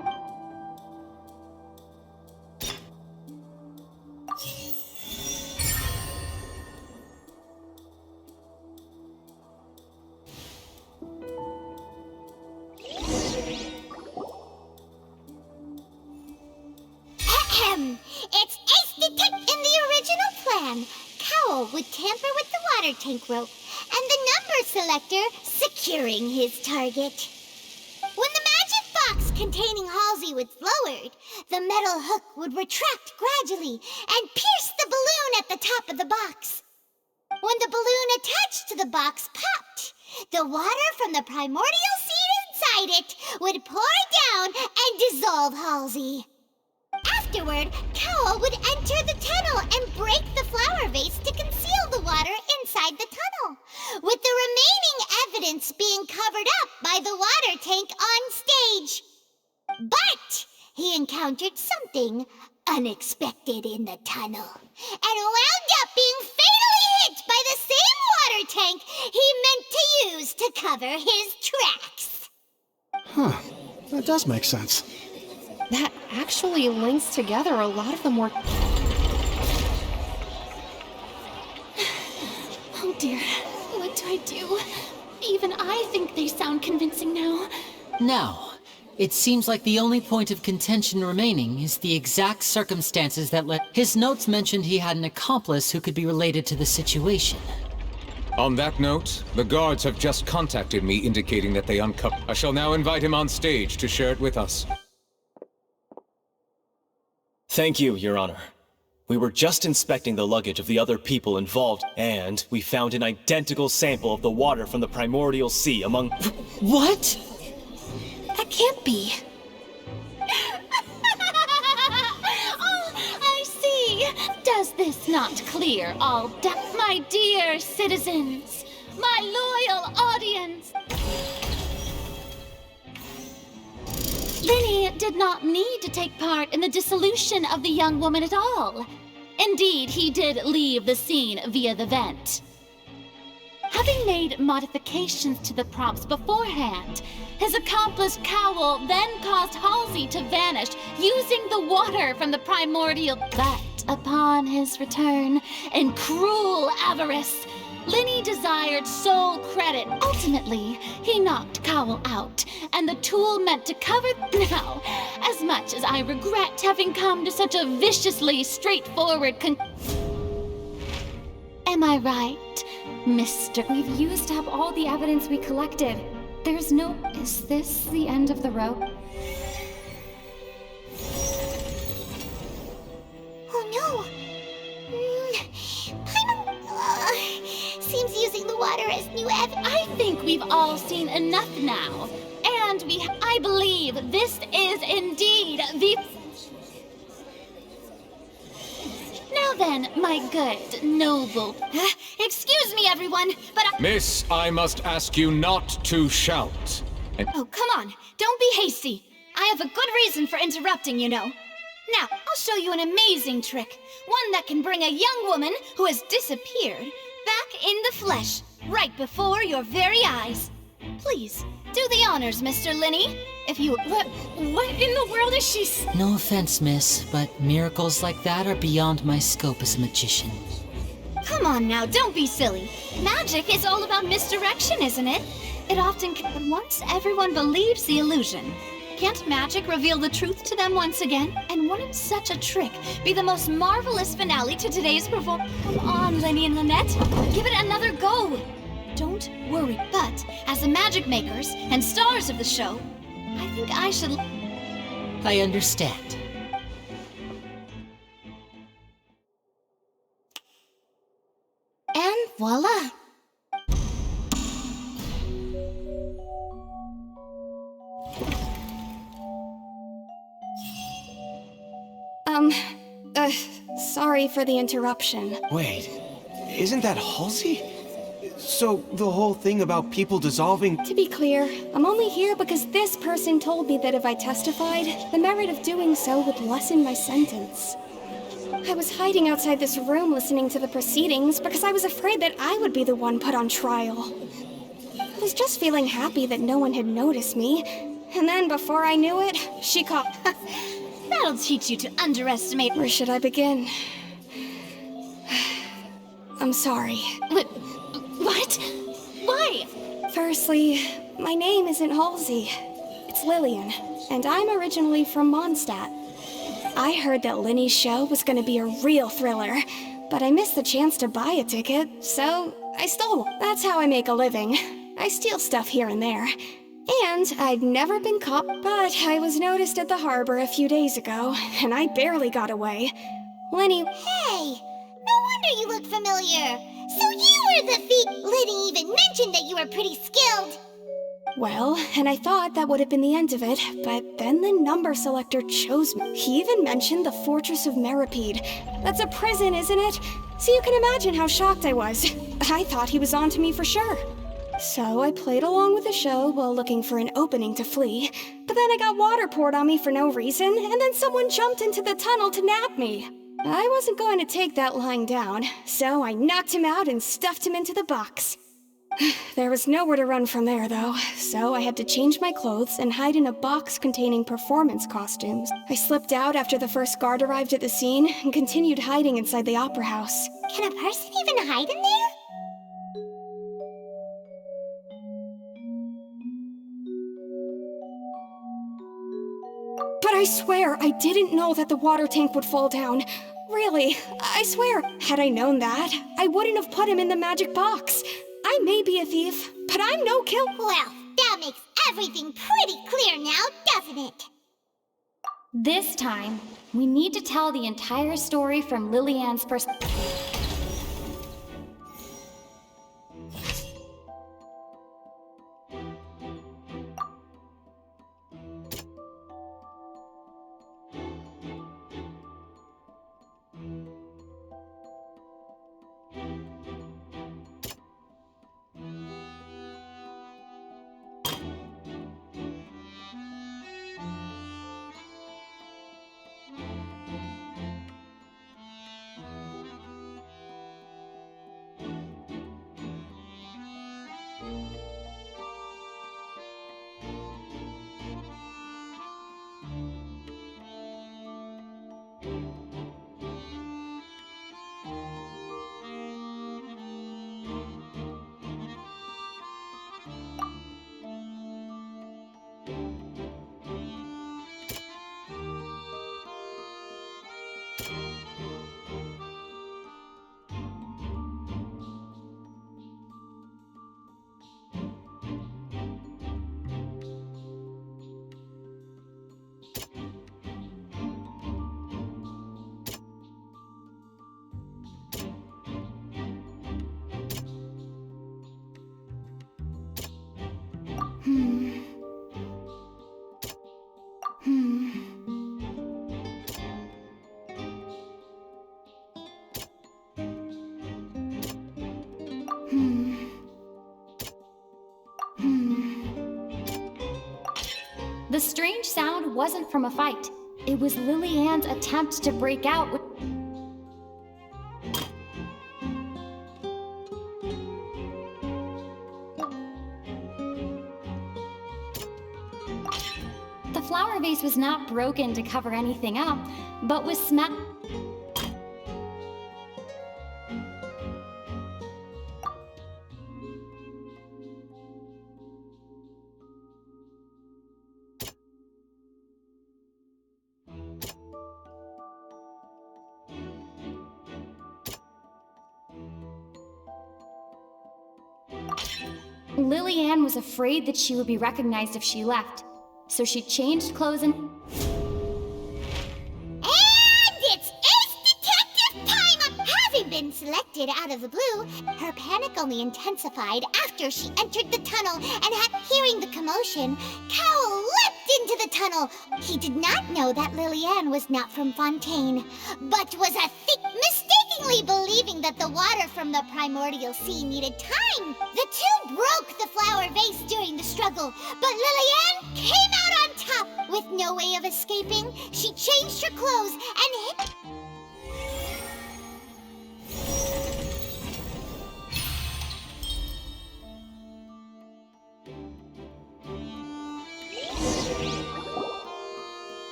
It's ace detect in the original plan. Cowell would tamper with the water tank rope, and the number selector securing his target. When the magic box containing Halsey was lowered, the metal hook would retract gradually and pierce the balloon at the top of the box. When the balloon attached to the box popped, the water from the primordial seed inside it would pour down and dissolve Halsey. Afterward, Cowell would enter the tunnel and break the flower vase to conceal the water inside the tunnel, with the remaining evidence being covered up by the water tank on stage. But he encountered something unexpected in the tunnel, and wound up being fatally hit by the same water tank he meant to use to cover his tracks. Huh. That does make sense. That actually links together a lot of the more... Oh dear, what do I do? Even I think they sound convincing now. Now, it seems like the only point of contention remaining is the exact circumstances that led... His notes mentioned he had an accomplice who could be related to the situation. On that note, the guards have just contacted me indicating that they uncovered... I shall now invite him on stage to share it with us. Thank you, Your Honor. We were just inspecting the luggage of the other people involved, and we found an identical sample of the water from the primordial sea among— What? That can't be. Oh, I see. Does this not clear all doubt? My dear citizens, my loyal audience, Lynnie did not need to take part in the dissolution of the young woman at all. Indeed, he did leave the scene via the vent. Having made modifications to the props beforehand, his accomplice Cowell then caused Halsey to vanish using the water from the primordial. But upon his return, in cruel avarice, Lynnie desired sole credit. Ultimately, he knocked Cowell out, and the tool meant to cover. Now, as much as I regret having come to such a viciously straightforward Am I right, Mr. We've used up all the evidence we collected. There's no— Is this the end of the rope? Oh no! Seems using the water as new evidence. I think we've all seen enough now. And I believe this is indeed the— Now then, my good, noble— Excuse me, everyone, but Miss, I must ask you not to shout. Oh, come on. Don't be hasty. I have a good reason for interrupting, you know. Now, I'll show you an amazing trick. One that can bring a young woman who has disappeared back in the flesh, right before your very eyes. Please, do the honors, Mr. Lynnie. If you— What in the world is she— No offense, miss, but miracles like that are beyond my scope as a magician. Come on now, don't be silly. Magic is all about misdirection, isn't it? It often can— But once everyone believes the illusion, can't magic reveal the truth to them once again? And wouldn't such a trick be the most marvelous finale to today's performance? Come on, Lynnie and Lynette. Give it another go. Don't worry, but as the magic makers and stars of the show, I think I should— I understand. And voila! Sorry for the interruption. Wait, isn't that Halsey? So, the whole thing about people dissolving— To be clear, I'm only here because this person told me that if I testified, the merit of doing so would lessen my sentence. I was hiding outside this room listening to the proceedings because I was afraid that I would be the one put on trial. I was just feeling happy that no one had noticed me, and then before I knew it, she caught— That'll teach you to underestimate— Where should I begin? I'm sorry. What? Why? Firstly, my name isn't Halsey. It's Lillian, and I'm originally from Mondstadt. I heard that Lynnie's show was gonna be a real thriller, but I missed the chance to buy a ticket, so I stole one. That's how I make a living. I steal stuff here and there. And I'd never been caught, but I was noticed at the harbor a few days ago, and I barely got away. Lynnie— Hey! No wonder you look familiar. So you were the thief. Lynnie even mentioned that you were pretty skilled. Well, and I thought that would have been the end of it, but then the number selector chose me. He even mentioned the Fortress of Meripede. That's a prison, isn't it? So you can imagine how shocked I was. I thought he was onto me for sure. So I played along with the show while looking for an opening to flee, but then I got water poured on me for no reason, and then someone jumped into the tunnel to nab me. I wasn't going to take that lying down, so I knocked him out and stuffed him into the box. There was nowhere to run from there, though, so I had to change my clothes and hide in a box containing performance costumes. I slipped out after the first guard arrived at the scene and continued hiding inside the opera house. Can a person even hide in there? But I swear I didn't know that the water tank would fall down. Really, I swear, had I known that, I wouldn't have put him in the magic box. I may be a thief, but I'm no kill— Well, that makes everything pretty clear now, doesn't it? This time, we need to tell the entire story from Lillian's perspective. The strange sound wasn't from a fight. It was Lillian's attempt to break out with... The flower vase was not broken to cover anything up, but was smashed. Lillian was afraid that she would be recognized if she left, so she changed clothes and... And it's Ace Detective time! Having been selected out of the blue, her panic only intensified after she entered the tunnel and hearing the commotion, Cowell leapt into the tunnel. He did not know that Lillian was not from Fontaine, but was mistakenly believing that the water from the primordial sea needed time. The two broke the flower vase during the struggle, but Lillian came out on top. With no way of escaping, she changed her clothes and hid...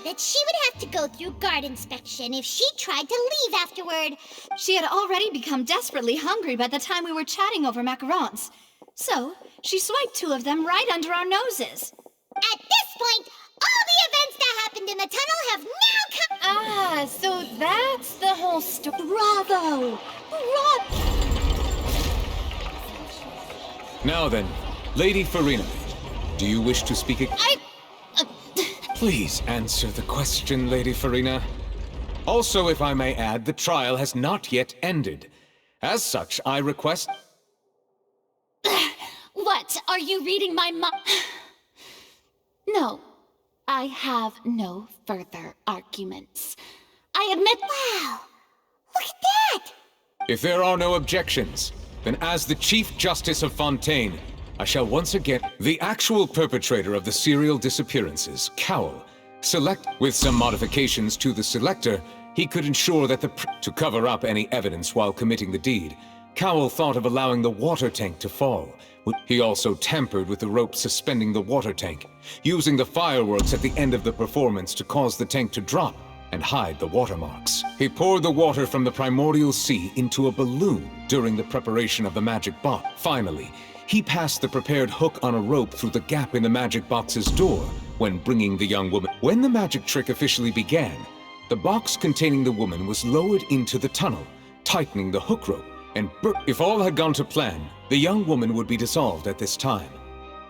that she would have to go through guard inspection if she tried to leave afterward. She had already become desperately hungry by the time we were chatting over macarons. So, she swiped 2 of them right under our noses. At this point, all the events that happened in the tunnel have now come... Ah, so that's the whole story. Bravo! Now then, Lady Furina, do you wish to speak Please answer the question, Lady Furina. Also, if I may add, the trial has not yet ended. As such, I request... What? Are you reading my mind? No, I have no further arguments. I admit... Wow! Look at that! If there are no objections, then as the Chief Justice of Fontaine, I shall once again... The actual perpetrator of the serial disappearances, Cowell, with some modifications to the selector, he could ensure that to cover up any evidence while committing the deed, Cowell thought of allowing the water tank to fall. He also tampered with the rope suspending the water tank, using the fireworks at the end of the performance to cause the tank to drop and hide the watermarks. He poured the water from the primordial sea into a balloon during the preparation of the magic box. Finally, he passed the prepared hook on a rope through the gap in the magic box's door when bringing the young woman. When the magic trick officially began, the box containing the woman was lowered into the tunnel, tightening the hook rope, and if all had gone to plan, the young woman would be dissolved at this time.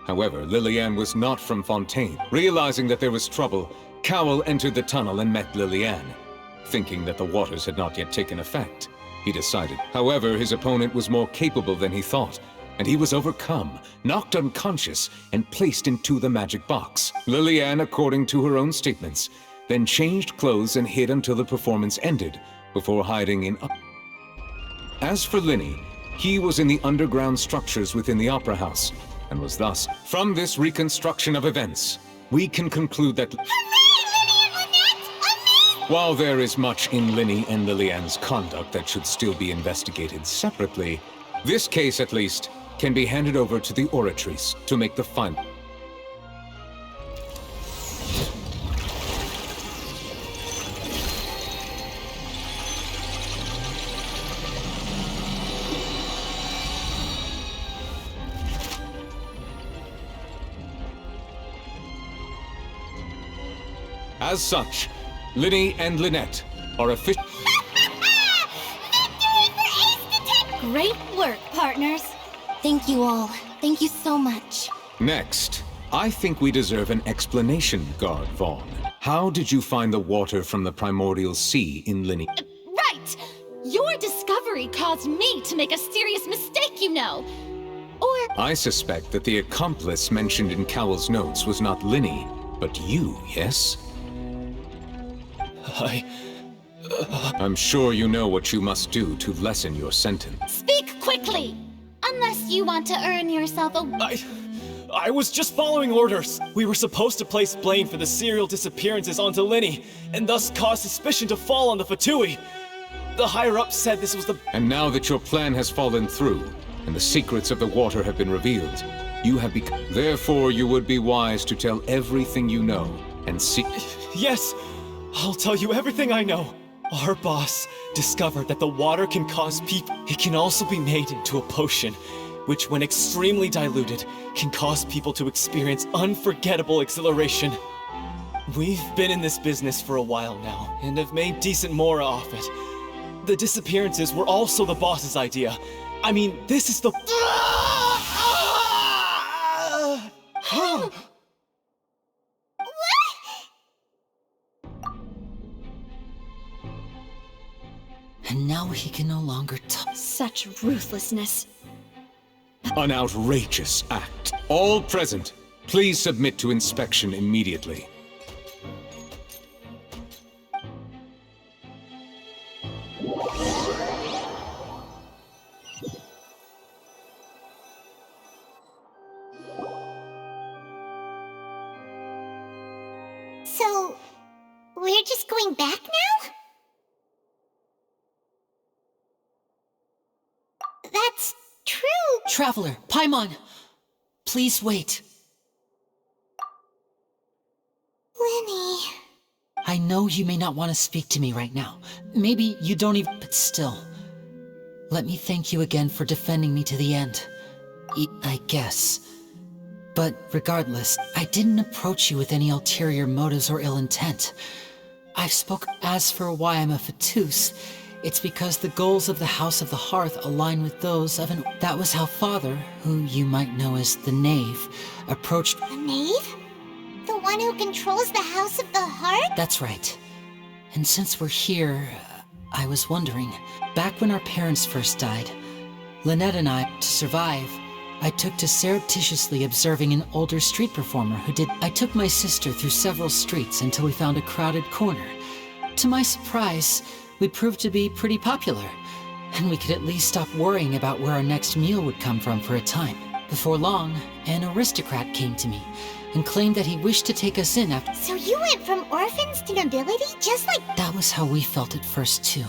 However, Lillian was not from Fontaine. Realizing that there was trouble, Cowell entered the tunnel and met Lillian. Thinking that the waters had not yet taken effect, he decided. However, his opponent was more capable than he thought, and he was overcome, knocked unconscious, and placed into the magic box. Lillian, according to her own statements, then changed clothes and hid until the performance ended, before hiding in... As for Linny, he was in the underground structures within the Opera House, and was thus... From this reconstruction of events, we can conclude that... While there is much in Linny and Lillian's conduct that should still be investigated separately, this case, at least, can be handed over to the Oratrice to make the final... As such, Linny and Lynette are official... Great work, partners. Thank you all. Thank you so much. Next, I think we deserve an explanation, Guard Vaughn. How did you find the water from the primordial sea in Linny? Right! Your discovery caused me to make a serious mistake, you know. Or... I suspect that the accomplice mentioned in Cowell's notes was not Linny, but you, yes? I'm sure you know what you must do to lessen your sentence. Speak quickly! Unless you want to earn yourself a... I was just following orders. We were supposed to place blame for the serial disappearances onto Linny, and thus cause suspicion to fall on the Fatui. The higher-ups said this was the... And now that your plan has fallen through, and the secrets of the water have been revealed, you have become... Therefore, you would be wise to tell everything you know, and seek... Yes! I'll tell you everything I know. Our boss discovered that the water can cause people... It can also be made into a potion, which when extremely diluted, can cause people to experience unforgettable exhilaration. We've been in this business for a while now, and have made decent mora off it. The disappearances were also the boss's idea. I mean, this is the... And now he can no longer talk. Such ruthlessness. An outrageous act. All present, please submit to inspection immediately. So, we're just going back now? That's true. Traveler, Paimon, please wait. Linny. I know you may not want to speak to me right now. Maybe you don't even, but still. Let me thank you again for defending me to the end. I guess. But regardless, I didn't approach you with any ulterior motives or ill intent. I've spoken. As for why I'm a Fatus, it's because the goals of the House of the Hearth align with those of an... That was how Father, who you might know as the Knave, approached... The Knave? The one who controls the House of the Hearth? That's right. And since we're here, I was wondering, back when our parents first died, Lynette and I, to survive, I took to surreptitiously observing an older street performer who did... I took my sister through several streets until we found a crowded corner. To my surprise, we proved to be pretty popular, and we could at least stop worrying about where our next meal would come from for a time. Before long, an aristocrat came to me and claimed that he wished to take us in after... So you went from orphans to nobility, just like... That was how we felt at first, too.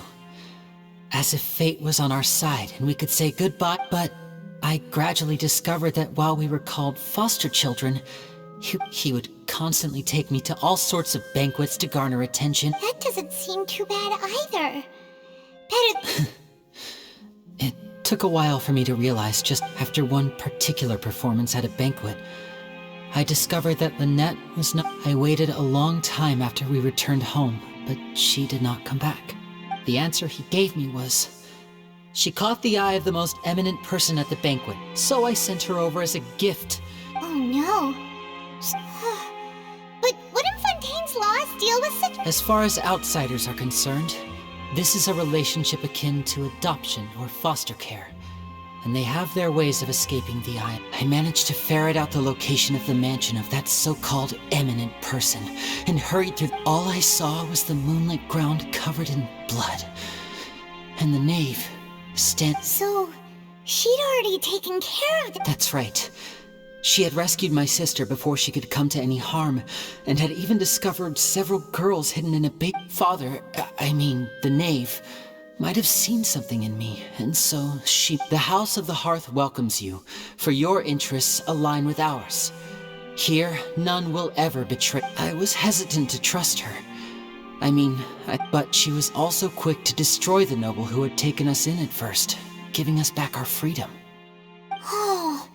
As if fate was on our side and we could say goodbye, but I gradually discovered that while we were called foster children, he would constantly take me to all sorts of banquets to garner attention. That doesn't seem too bad either. Better... It took a while for me to realize just after one particular performance at a banquet, I discovered that Lynette was not... I waited a long time after we returned home, but she did not come back. The answer he gave me was, she caught the eye of the most eminent person at the banquet, so I sent her over as a gift. Oh no. But wouldn't Fontaine's laws deal with such— As far as outsiders are concerned, this is a relationship akin to adoption or foster care. And they have their ways of escaping the eye. I managed to ferret out the location of the mansion of that so-called eminent person, and hurried through. All I saw was the moonlit ground covered in blood. And the knave, So, she'd already taken care of That's right. She had rescued my sister before she could come to any harm, and had even discovered several girls hidden in a big— the knave, might have seen something in me, and so The House of the Hearth welcomes you, for your interests align with ours. Here, none will ever betray— I was hesitant to trust her. But she was also quick to destroy the noble who had taken us in at first, giving us back our freedom. Oh,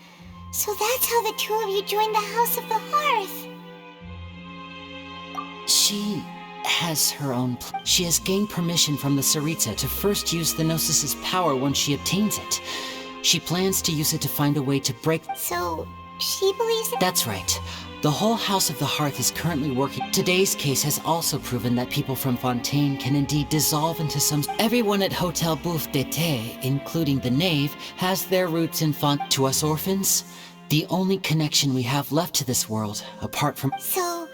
so that's how the two of you joined the House of the Hearth. She has her own She has gained permission from the Tsaritsa to first use the Gnosis's power once she obtains it. She plans to use it to find a way to break— So, she believes that— That's right. The whole House of the Hearth is currently working. Today's case has also proven that people from Fontaine can indeed dissolve into some— Everyone at Hotel Bouffe d'été, including the knave, has their roots in To us orphans, the only connection we have left to this world, apart from— So,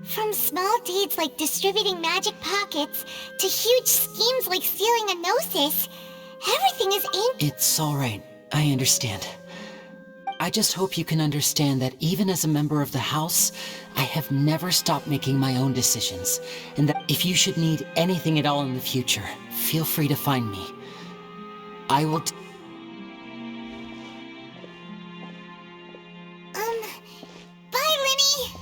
from small deeds like distributing magic pockets to huge schemes like stealing a Gnosis, everything is It's alright. I understand. I just hope you can understand that even as a member of the House, I have never stopped making my own decisions, and that if you should need anything at all in the future, feel free to find me. I will— Bye, Linny!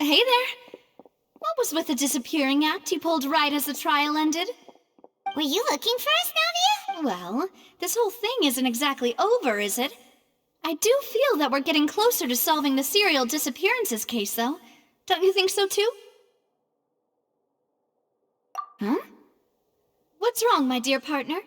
Hey there! What was with the disappearing act you pulled right as the trial ended? Were you looking for us, Navia? Well, this whole thing isn't exactly over, is it? I do feel that we're getting closer to solving the serial disappearances case, though. Don't you think so, too? Huh? What's wrong, my dear partner?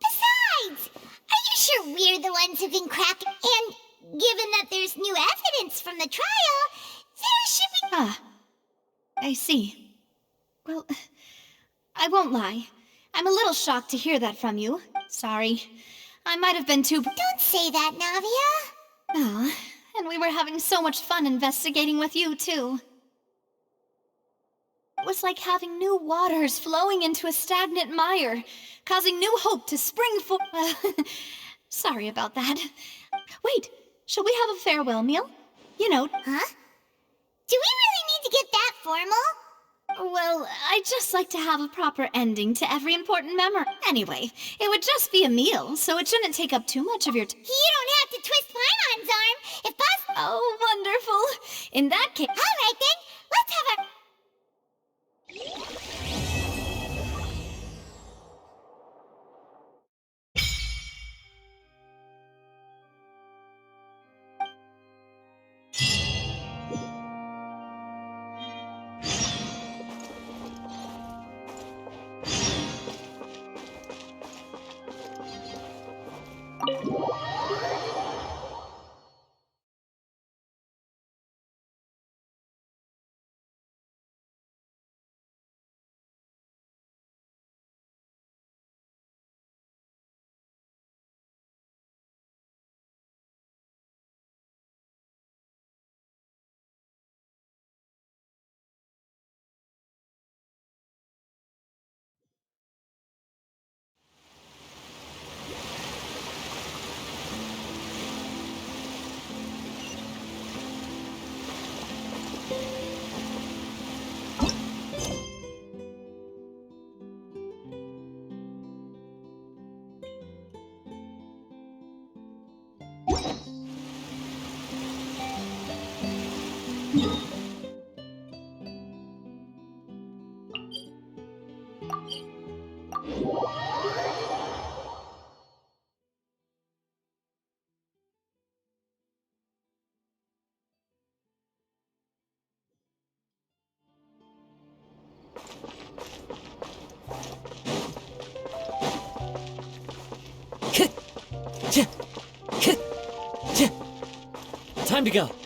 Besides, are you sure we're the ones who can crack it? And given that there's new evidence from the trial, there should be— Ah, I see. Well, I won't lie. I'm a little shocked to hear that from you. Sorry. I might have been too— Don't say that, Navia! Oh, and we were having so much fun investigating with you, too. It was like having new waters flowing into a stagnant mire, causing new hope to spring forth. Sorry about that. Wait, shall we have a farewell meal? You know— Huh? Do we really need to get that formal? Well, I'd just like to have a proper ending to every important memory. Anyway, it would just be a meal, so it shouldn't take up too much of your time. You don't have to twist Paimon's arm if possible. Oh, wonderful. In that case— All right then, let's have a— Time to go.